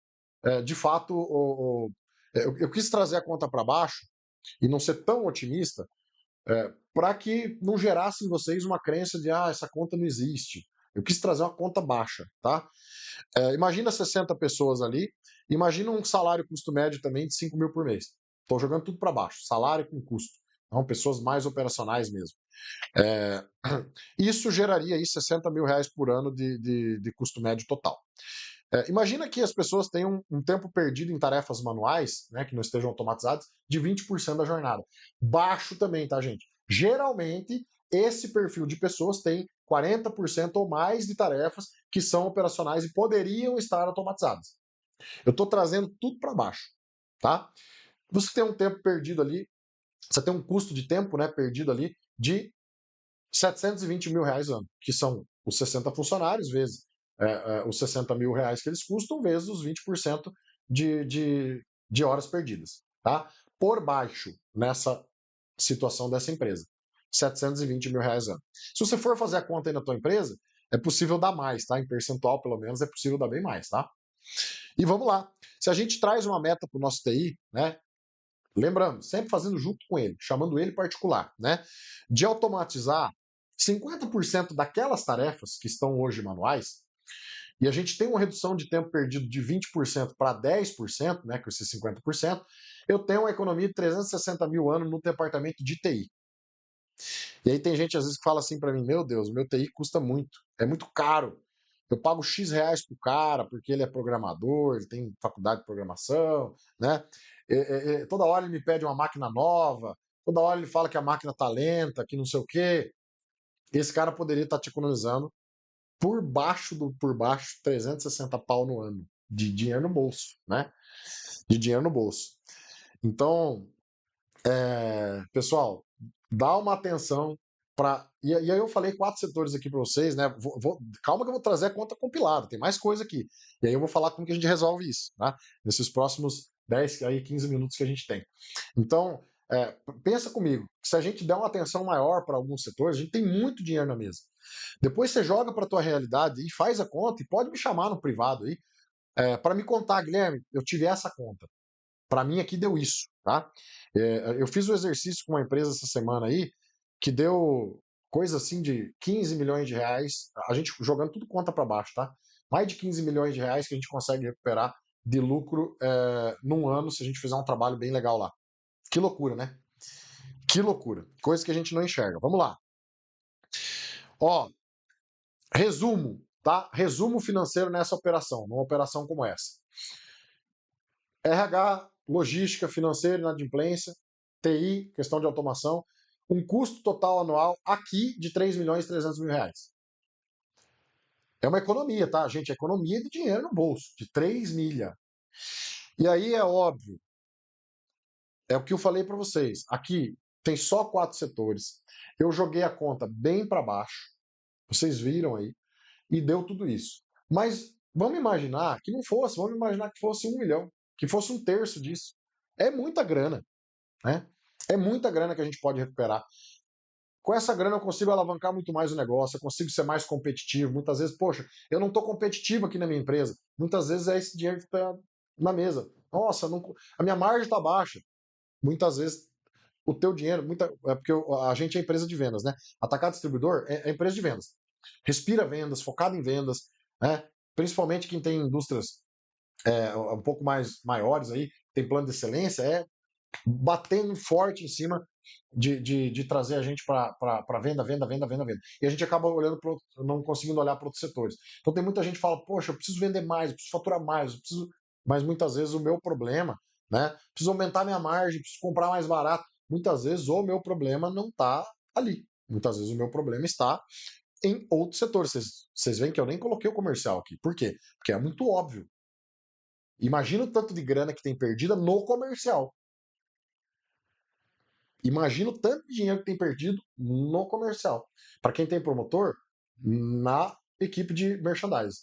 de fato, eu quis trazer a conta para baixo e não ser tão otimista para que não gerasse em vocês uma crença de essa conta não existe. Eu quis trazer uma conta baixa, tá? Imagina 60 pessoas ali, imagina um salário custo médio também de 5 mil por mês. Estou jogando tudo para baixo, salário com custo. Então, pessoas mais operacionais mesmo. Isso geraria aí 60 mil reais por ano de custo médio total. Imagina que as pessoas tenham um tempo perdido em tarefas manuais, né, que não estejam automatizadas, de 20% da jornada. Baixo também, tá, gente? Geralmente, esse perfil de pessoas tem 40% ou mais de tarefas que são operacionais e poderiam estar automatizadas. Eu estou trazendo tudo para baixo, tá? Você tem um tempo perdido ali, você tem um custo de tempo, né, perdido ali de 720 mil reais ano, que são os 60 funcionários, vezes os 60 mil reais que eles custam, vezes os 20% de horas perdidas. Tá? Por baixo, nessa situação dessa empresa. 720 mil reais ano. Se você for fazer a conta aí na tua empresa, é possível dar mais, tá? Em percentual, pelo menos, é possível dar bem mais, tá? E vamos lá. Se a gente traz uma meta para o nosso TI, né? Lembrando, sempre fazendo junto com ele, chamando ele particular, né? De automatizar 50% daquelas tarefas que estão hoje manuais, e a gente tem uma redução de tempo perdido de 20% para 10%, né, com esses 50%, eu tenho uma economia de 360 mil anos no departamento de TI. E aí tem gente às vezes que fala assim para mim, meu Deus, meu TI custa muito, é muito caro. Eu pago X reais pro cara, porque ele é programador, ele tem faculdade de programação, né? Toda hora ele me pede uma máquina nova, toda hora ele fala que a máquina tá lenta, que não sei o quê. Esse cara poderia estar te economizando por baixo 360 pau no ano de dinheiro no bolso, né? De dinheiro no bolso. Então, pessoal, dá uma atenção para. E aí eu falei 4 setores aqui para vocês, né? Calma que eu vou trazer a conta compilada, tem mais coisa aqui. E aí eu vou falar como que a gente resolve isso, tá? Nesses próximos 10, aí 15 minutos que a gente tem. Então, pensa comigo, se a gente der uma atenção maior para alguns setores, a gente tem muito dinheiro na mesa. Depois você joga para a tua realidade e faz a conta e pode me chamar no privado aí para me contar, Guilherme, eu tive essa conta. Para mim aqui deu isso, tá? Eu fiz o exercício com uma empresa essa semana aí que deu coisa assim de 15 milhões de reais, a gente jogando tudo conta para baixo, tá? Mais de 15 milhões de reais que a gente consegue recuperar de lucro num ano se a gente fizer um trabalho bem legal lá. Que loucura, né? Que loucura. Coisa que a gente não enxerga. Vamos lá. Ó, resumo, tá? Resumo financeiro nessa operação, numa operação como essa. RH, logística, financeira, inadimplência, TI, questão de automação, um custo total anual aqui de 3 milhões e 300 mil reais. É uma economia, tá, gente? É economia de dinheiro no bolso, de 3 milha. E aí é óbvio, é o que eu falei para vocês. Aqui tem só 4 setores. Eu joguei a conta bem para baixo, vocês viram aí, e deu tudo isso. Mas vamos imaginar que não fosse, vamos imaginar que fosse 1 milhão, que fosse um terço disso. É muita grana, né? É muita grana que a gente pode recuperar. Com essa grana eu consigo alavancar muito mais o negócio, eu consigo ser mais competitivo. Muitas vezes, poxa, eu não estou competitivo aqui na minha empresa. Muitas vezes é esse dinheiro que está na mesa. Nossa, a minha margem está baixa. Muitas vezes o teu dinheiro, é porque a gente é empresa de vendas, né? Atacado distribuidor é empresa de vendas. Respira vendas, focado em vendas, né? Principalmente quem tem indústrias um pouco mais maiores aí, tem plano de excelência, batendo forte em cima de trazer a gente para venda, venda, venda, venda, venda. E a gente acaba olhando não conseguindo olhar para outros setores. Então tem muita gente que fala, poxa, eu preciso vender mais, eu preciso faturar mais, eu preciso. Mas muitas vezes o meu problema, né? Preciso aumentar minha margem, preciso comprar mais barato. Muitas vezes o meu problema não está ali. Muitas vezes o meu problema está em outros setores. Vocês veem que eu nem coloquei o comercial aqui. Por quê? Porque é muito óbvio. Imagina o tanto de grana que tem perdida no comercial. Imagina o tanto de dinheiro que tem perdido no comercial. Para quem tem promotor, na equipe de merchandising.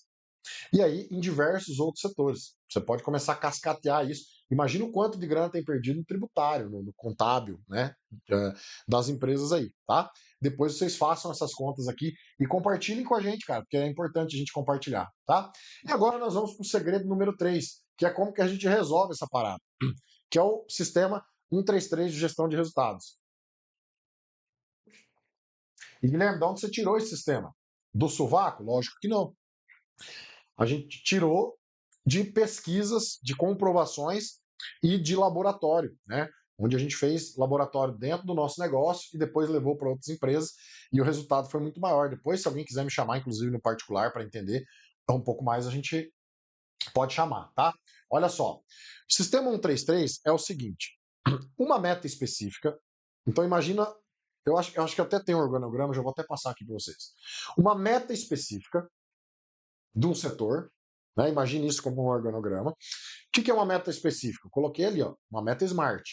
E aí, em diversos outros setores. Você pode começar a cascatear isso. Imagina o quanto de grana tem perdido no tributário, no contábil, né? Das empresas aí, tá? Depois vocês façam essas contas aqui e compartilhem com a gente, cara, porque é importante a gente compartilhar, tá? E agora nós vamos para o segredo número 3, que é como que a gente resolve essa parada, que é o sistema 133 de gestão de resultados. E Guilherme, de onde você tirou esse sistema? Do sovaco? Lógico que não. A gente tirou de pesquisas, de comprovações e de laboratório, né? Onde a gente fez laboratório dentro do nosso negócio e depois levou para outras empresas e o resultado foi muito maior. Depois, se alguém quiser me chamar, inclusive no particular, para entender um pouco mais, a gente pode chamar, tá? Olha só, o sistema 133 é o seguinte: uma meta específica. Então imagina, eu acho que até tem um organograma, já vou até passar aqui para vocês. Uma meta específica de um setor, né? Imagine isso como um organograma. O que é uma meta específica? Eu coloquei ali, ó, uma meta smart,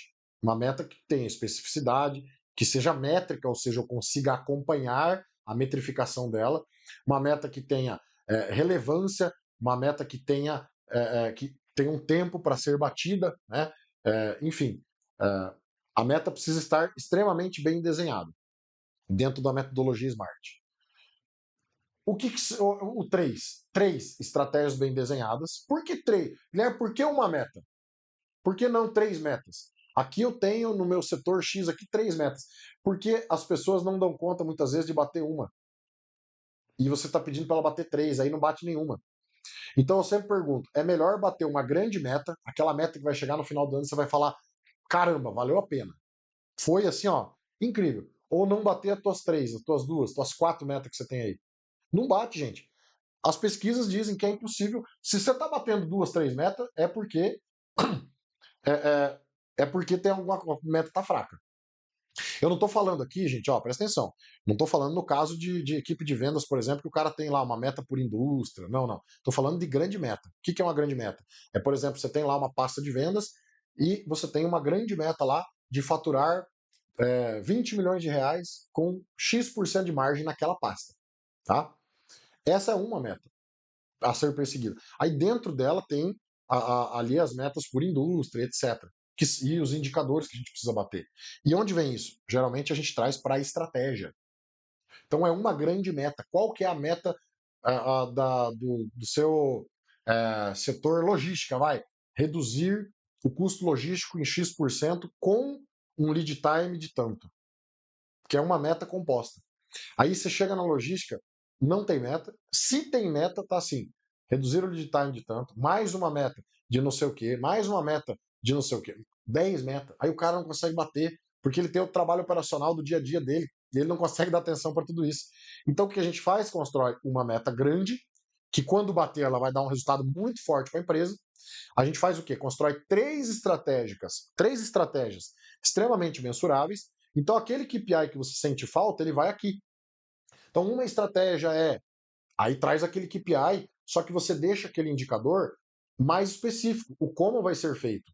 uma meta que tenha especificidade, que seja métrica, ou seja, eu consiga acompanhar a metrificação dela, uma meta que tenha relevância, uma meta que tenha um tempo para ser batida, né? Enfim, a meta precisa estar extremamente bem desenhada dentro da metodologia Smart. O 3? 3 estratégias bem desenhadas. Por que 3? Guilherme, por que uma meta? Por que não 3 metas? Aqui eu tenho no meu setor X aqui 3 metas. Porque as pessoas não dão conta muitas vezes de bater uma. E você está pedindo para ela bater 3, aí não bate nenhuma. Então eu sempre pergunto: é melhor bater uma grande meta, aquela meta que vai chegar no final do ano e você vai falar: caramba, valeu a pena. Foi assim, ó, incrível. Ou não bater as tuas 3, as tuas 2, as tuas 4 metas que você tem aí. Não bate, gente. As pesquisas dizem que é impossível. Se você está batendo 2, 3 metas, é porque é, é, é porque tem alguma meta está fraca. Eu não estou falando aqui, gente, ó, presta atenção. Não estou falando no caso de equipe de vendas, por exemplo, que o cara tem lá uma meta por indústria. Não, não. Estou falando de grande meta. O que é uma grande meta? É, por exemplo, você tem lá uma pasta de vendas e você tem uma grande meta lá de faturar 20 milhões de reais com X% de margem naquela pasta. Tá? Essa é uma meta a ser perseguida. Aí dentro dela tem ali as metas por indústria, etc. E os indicadores que a gente precisa bater. E onde vem isso? Geralmente a gente traz para a estratégia. Então é uma grande meta. Qual que é a meta do seu setor logística? Vai reduzir o custo logístico em X% com um lead time de tanto, que é uma meta composta. Aí você chega na logística, não tem meta. Se tem meta, tá assim: reduzir o lead time de tanto, mais uma meta de não sei o quê, mais uma meta de não sei o quê. 10 metas. Aí o cara não consegue bater, porque ele tem o trabalho operacional do dia a dia dele, e ele não consegue dar atenção para tudo isso. Então o que a gente faz? Constrói uma meta grande, que quando bater ela vai dar um resultado muito forte para a empresa. A gente faz o quê? Constrói três estratégias extremamente mensuráveis. Então aquele KPI que você sente falta, ele vai aqui. Então, uma estratégia é Aí traz aquele KPI, só que você deixa aquele indicador mais específico, o como vai ser feito.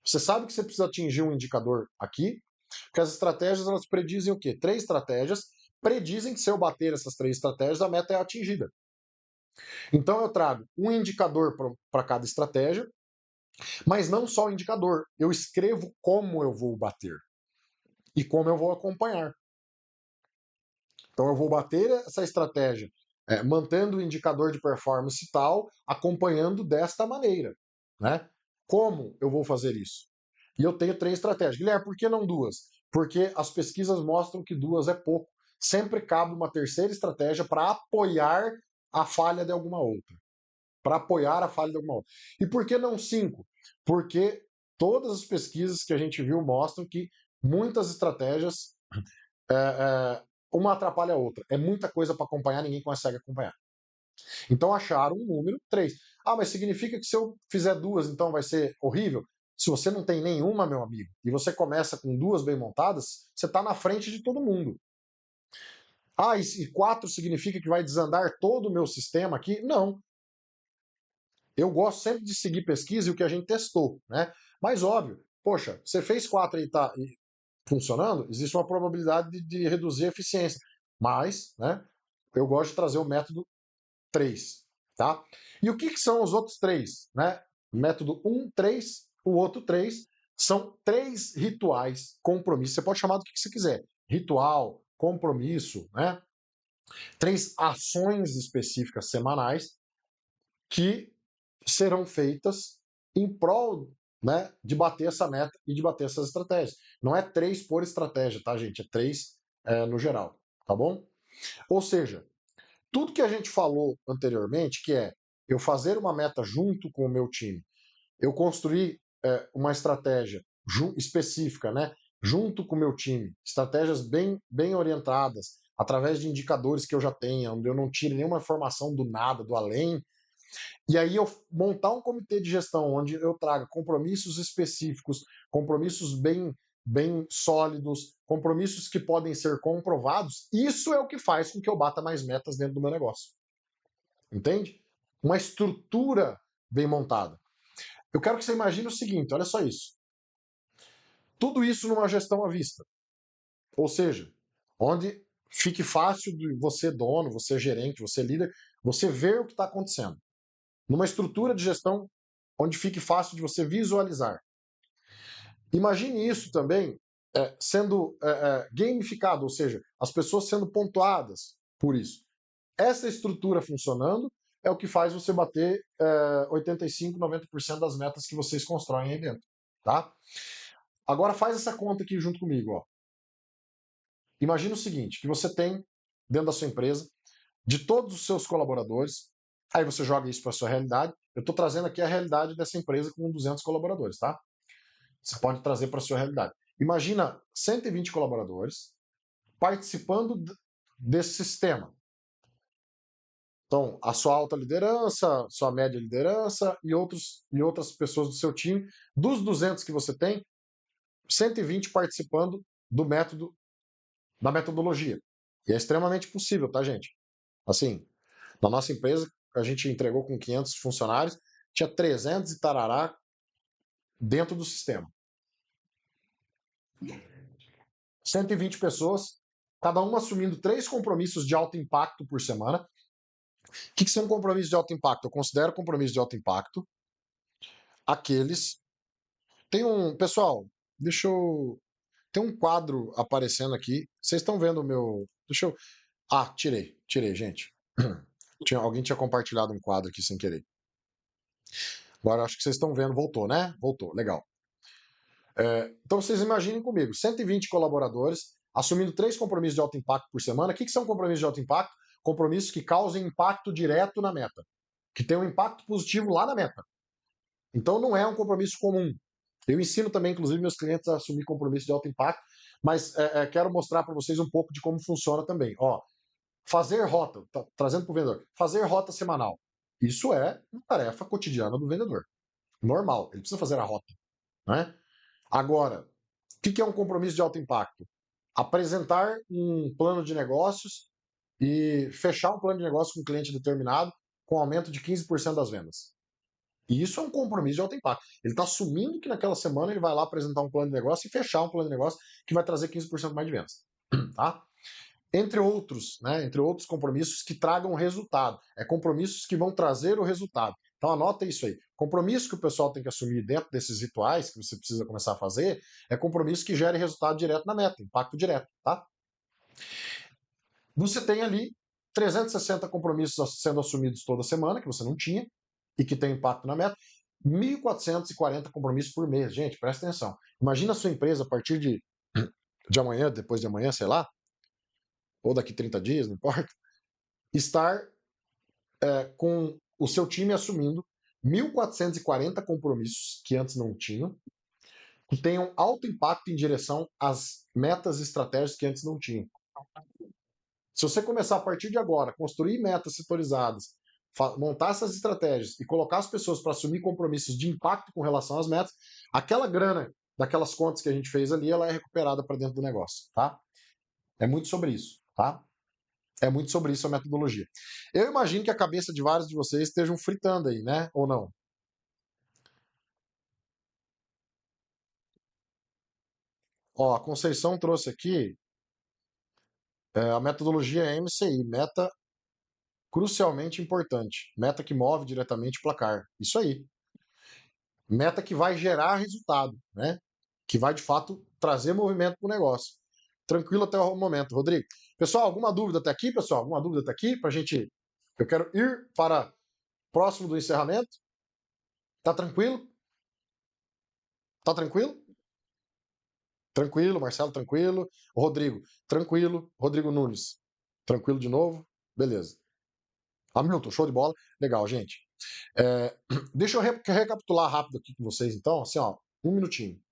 Você sabe que você precisa atingir um indicador aqui, porque as estratégias elas predizem o quê? 3 estratégias predizem que se eu bater essas 3 estratégias, a meta é atingida. Então eu trago um indicador para cada estratégia, mas não só o indicador. Eu escrevo como eu vou bater e como eu vou acompanhar. Então eu vou bater essa estratégia mantendo o indicador de performance tal, acompanhando desta maneira. Né? Como eu vou fazer isso? E eu tenho 3 estratégias. Guilherme, por que não 2? Porque as pesquisas mostram que 2 é pouco. Sempre cabe uma terceira estratégia para apoiar a falha de alguma outra. Para apoiar a falha de alguma outra. E por que não 5? Porque todas as pesquisas que a gente viu mostram que muitas estratégias uma atrapalha a outra. É muita coisa para acompanhar, ninguém consegue acompanhar. Então acharam um número 3. Ah, mas significa que se eu fizer 2, então vai ser horrível? Se você não tem nenhuma, meu amigo, e você começa com 2 bem montadas, você está na frente de todo mundo. Ah, e 4 significa que vai desandar todo o meu sistema aqui? Não. Eu gosto sempre de seguir pesquisa e o que a gente testou, né? Mas óbvio, poxa, você fez 4 e está funcionando, existe uma probabilidade de reduzir a eficiência. Mas, né, eu gosto de trazer o método 3, tá? E o que são os outros 3, né? Método 1, 3, o outro 3, são 3 rituais, compromissos. Você pode chamar do que você quiser. Ritual, compromisso, né? 3 ações específicas semanais que serão feitas em prol, né, de bater essa meta e de bater essas estratégias. Não é 3 por estratégia, tá, gente? É 3 no geral, tá bom? Ou seja, tudo que a gente falou anteriormente, que é eu fazer uma meta junto com o meu time, eu construir uma estratégia específica, né, junto com o meu time, estratégias bem orientadas, através de indicadores que eu já tenha, onde eu não tire nenhuma informação do nada, do além, e aí eu montar um comitê de gestão onde eu traga compromissos específicos, compromissos bem sólidos, compromissos que podem ser comprovados, isso é o que faz com que eu bata mais metas dentro do meu negócio. Entende? Uma estrutura bem montada. Eu quero que você imagine o seguinte, olha só isso. Tudo isso numa gestão à vista. Ou seja, onde fique fácil de você dono, você gerente, você líder, você ver o que está acontecendo. Numa estrutura de gestão onde fique fácil de você visualizar. Imagine isso também sendo gamificado, ou seja, as pessoas sendo pontuadas por isso. Essa estrutura funcionando é o que faz você bater 85, 90% das metas que vocês constroem aí dentro. Tá? Agora faz essa conta aqui junto comigo. Ó. Imagina o seguinte, que você tem dentro da sua empresa, de todos os seus colaboradores, aí você joga isso para a sua realidade. Eu estou trazendo aqui a realidade dessa empresa com 200 colaboradores, tá? Você pode trazer para a sua realidade. Imagina 120 colaboradores participando desse sistema. Então, a sua alta liderança, sua média liderança e outras pessoas do seu time, dos 200 que você tem, 120 participando do método, da metodologia. E é extremamente possível, tá, gente? Assim, na nossa empresa, a gente entregou com 500 funcionários, tinha 300 e tarará dentro do sistema. 120 pessoas, cada uma assumindo 3 compromissos de alto impacto por semana. O que são compromissos de alto impacto? Eu considero compromissos de alto impacto aqueles. Tem um. Pessoal, deixa eu. Tem um quadro aparecendo aqui. Vocês estão vendo o meu. Deixa eu. Ah, tirei, gente. Alguém tinha compartilhado um quadro aqui sem querer. Agora acho que vocês estão vendo. Voltou, né? Voltou, legal. Então vocês imaginem comigo: 120 colaboradores assumindo 3 compromissos de alto impacto por semana. O que são compromissos de alto impacto? Compromissos que causem impacto direto na meta, que tem um impacto positivo lá na meta. Então não é um compromisso comum. Eu ensino também, inclusive, meus clientes a assumir compromissos de alto impacto, mas quero mostrar para vocês um pouco de como funciona também. Ó, fazer rota, trazendo para o vendedor, fazer rota semanal. Isso é uma tarefa cotidiana do vendedor. Normal, ele precisa fazer a rota. Né? Agora, o que é um compromisso de alto impacto? Apresentar um plano de negócios e fechar um plano de negócio com um cliente determinado com aumento de 15% das vendas. E isso é um compromisso de alto impacto. Ele está assumindo que naquela semana ele vai lá apresentar um plano de negócio e fechar um plano de negócio que vai trazer 15% mais de vendas. Tá? Entre outros, né, entre outros compromissos que tragam resultado. É compromissos que vão trazer o resultado. Então anota isso aí. Compromisso que o pessoal tem que assumir dentro desses rituais que você precisa começar a fazer é compromisso que gere resultado direto na meta, impacto direto, tá? Você tem ali 360 compromissos sendo assumidos toda semana, que você não tinha, e que tem impacto na meta. 1.440 compromissos por mês. Gente, presta atenção. Imagina a sua empresa a partir de amanhã, depois de amanhã, sei lá, ou daqui 30 dias, não importa, estar com o seu time assumindo 1.440 compromissos que antes não tinham, que tenham alto impacto em direção às metas e estratégias que antes não tinham. Se você começar a partir de agora, construir metas setorizadas, montar essas estratégias e colocar as pessoas para assumir compromissos de impacto com relação às metas, aquela grana daquelas contas que a gente fez ali, ela é recuperada para dentro do negócio, tá? É muito sobre isso, tá? É muito sobre isso a metodologia. Eu imagino que a cabeça de vários de vocês estejam fritando aí, né? Ou não? Ó, a Conceição trouxe aqui a metodologia MCI, meta crucialmente importante, meta que move diretamente o placar. Isso aí. Meta que vai gerar resultado, né? Que vai de fato trazer movimento para o negócio. Tranquilo até o momento, Rodrigo. Pessoal, alguma dúvida até aqui, pessoal? Alguma dúvida até aqui? Pra gente. Eu quero ir para próximo do encerramento. Tá tranquilo? Tá tranquilo? Tranquilo, Marcelo, tranquilo. Rodrigo, tranquilo. Rodrigo Nunes, tranquilo de novo? Beleza. Hamilton, show de bola. Legal, gente. Deixa eu recapitular rápido aqui com vocês, então, assim, ó, um minutinho.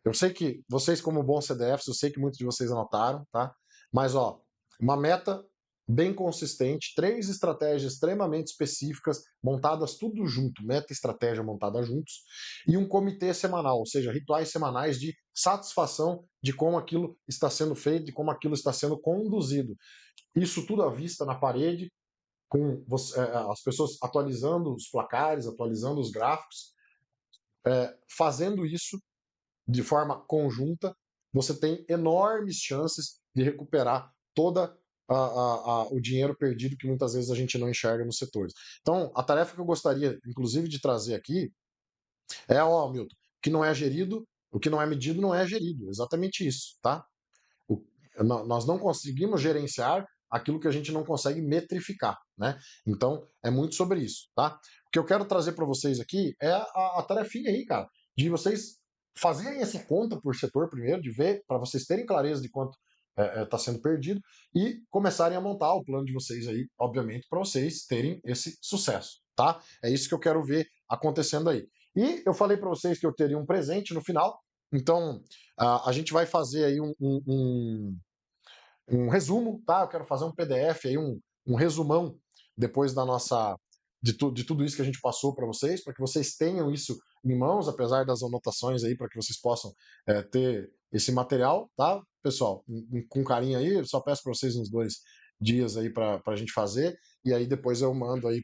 Eu sei que vocês, como bons CDFs, eu sei que muitos de vocês anotaram, tá? Mas, ó, uma meta bem consistente, 3 estratégias extremamente específicas, montadas tudo junto, meta e estratégia montada juntos, e um comitê semanal, ou seja, rituais semanais de satisfação de como aquilo está sendo feito, de como aquilo está sendo conduzido. Isso tudo à vista na parede, com as pessoas atualizando os placares, atualizando os gráficos, fazendo isso de forma conjunta, você tem enormes chances de recuperar toda o dinheiro perdido que muitas vezes a gente não enxerga nos setores. Então, a tarefa que eu gostaria, inclusive, de trazer aqui é, ó, Milton, o que não é gerido, o que não é medido não é gerido. Exatamente isso, tá? O, nós não conseguimos gerenciar aquilo que a gente não consegue metrificar, né? Então, é muito sobre isso, tá? O que eu quero trazer para vocês aqui é a tarefinha aí, cara, de vocês fazerem essa conta por setor primeiro, de ver, para vocês terem clareza de quanto está sendo perdido e começarem a montar o plano de vocês aí, obviamente, para vocês terem esse sucesso, tá? É isso que eu quero ver acontecendo aí. E eu falei para vocês que eu teria um presente no final, então a gente vai fazer aí um resumo, tá? Eu quero fazer um PDF aí, um resumão depois da nossa de tudo isso que a gente passou para que vocês tenham isso em mãos, apesar das anotações aí, para que vocês possam ter esse material, tá, pessoal? Com carinho aí, eu só peço para vocês uns 2 dias aí para a gente fazer, e aí depois eu mando aí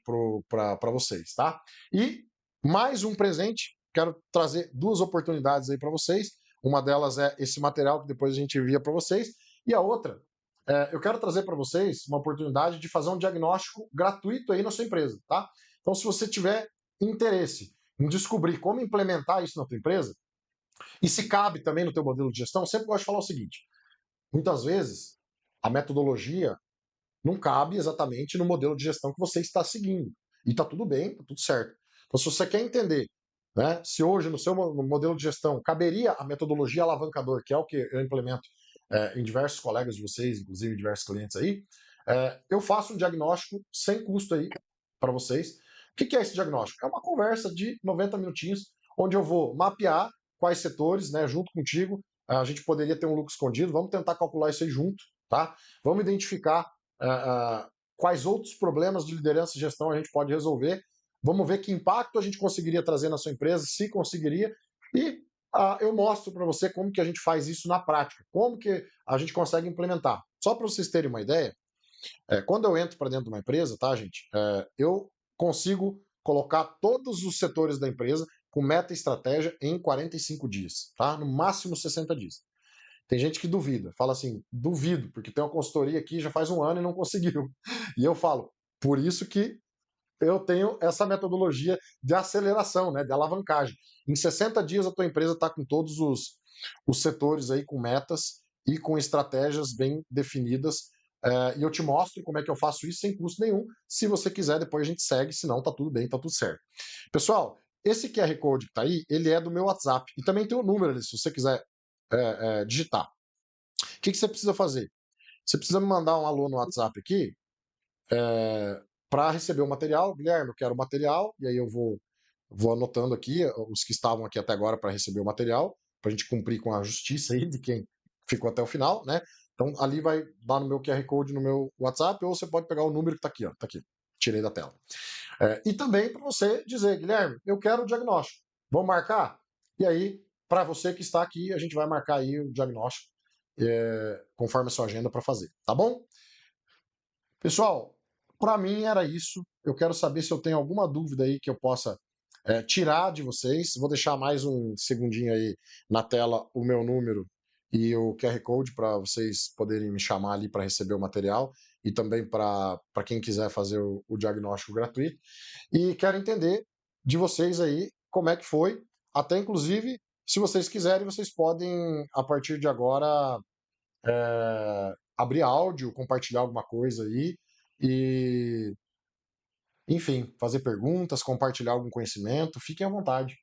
para vocês, tá? E mais um presente, quero trazer 2 oportunidades aí para vocês. Uma delas é esse material que depois a gente envia para vocês, e a outra eu quero trazer para vocês uma oportunidade de fazer um diagnóstico gratuito aí na sua empresa, tá? Então, se você tiver interesse em descobrir como implementar isso na tua empresa, e se cabe também no teu modelo de gestão, eu sempre gosto de falar o seguinte, muitas vezes a metodologia não cabe exatamente no modelo de gestão que você está seguindo. E está tudo bem, está tudo certo. Então, se você quer entender, né, se hoje no seu modelo de gestão caberia a metodologia alavancador, que é o que eu implemento em diversos colegas de vocês, inclusive diversos clientes aí, eu faço um diagnóstico sem custo aí para vocês. O que é esse diagnóstico? É uma conversa de 90 minutinhos, onde eu vou mapear quais setores, né, junto contigo, a gente poderia ter um lucro escondido, vamos tentar calcular isso aí junto, tá? Vamos identificar quais outros problemas de liderança e gestão a gente pode resolver. Vamos ver que impacto a gente conseguiria trazer na sua empresa, se conseguiria, e eu mostro para você como que a gente faz isso na prática, como que a gente consegue implementar. Só para vocês terem uma ideia, quando eu entro para dentro de uma empresa, tá, gente, eu consigo colocar todos os setores da empresa com meta e estratégia em 45 dias, tá? No máximo 60 dias. Tem gente que duvida, fala assim, duvido, porque tem uma consultoria aqui já faz um ano e não conseguiu. E eu falo, por isso que eu tenho essa metodologia de aceleração, né, de alavancagem. Em 60 dias a tua empresa está com todos os setores aí com metas e com estratégias bem definidas. E eu te mostro como é que eu faço isso sem custo nenhum. Se você quiser, depois a gente segue, senão tá tudo bem, tá tudo certo. Pessoal, esse QR Code que tá aí, ele é do meu WhatsApp. E também tem o número ali, se você quiser digitar. O que você precisa fazer? Você precisa me mandar um alô no WhatsApp aqui, para receber o material. Guilherme, eu quero o material, e aí eu vou anotando aqui os que estavam aqui até agora para receber o material, para a gente cumprir com a justiça aí de quem ficou até o final, né? Então ali vai dar no meu QR Code no meu WhatsApp, ou você pode pegar o número que está aqui, ó, tá aqui, tirei da tela. E também para você dizer, Guilherme, eu quero o diagnóstico, vamos marcar? E aí, para você que está aqui, a gente vai marcar aí o diagnóstico conforme a sua agenda para fazer, tá bom? Pessoal, para mim era isso. Eu quero saber se eu tenho alguma dúvida aí que eu possa tirar de vocês. Vou deixar mais um segundinho aí na tela o meu número e o QR Code para vocês poderem me chamar ali para receber o material e também para quem quiser fazer o diagnóstico gratuito. E quero entender de vocês aí como é que foi. Até inclusive, se vocês quiserem, vocês podem, a partir de agora, abrir áudio, compartilhar alguma coisa aí e, enfim, fazer perguntas, compartilhar algum conhecimento. Fiquem à vontade.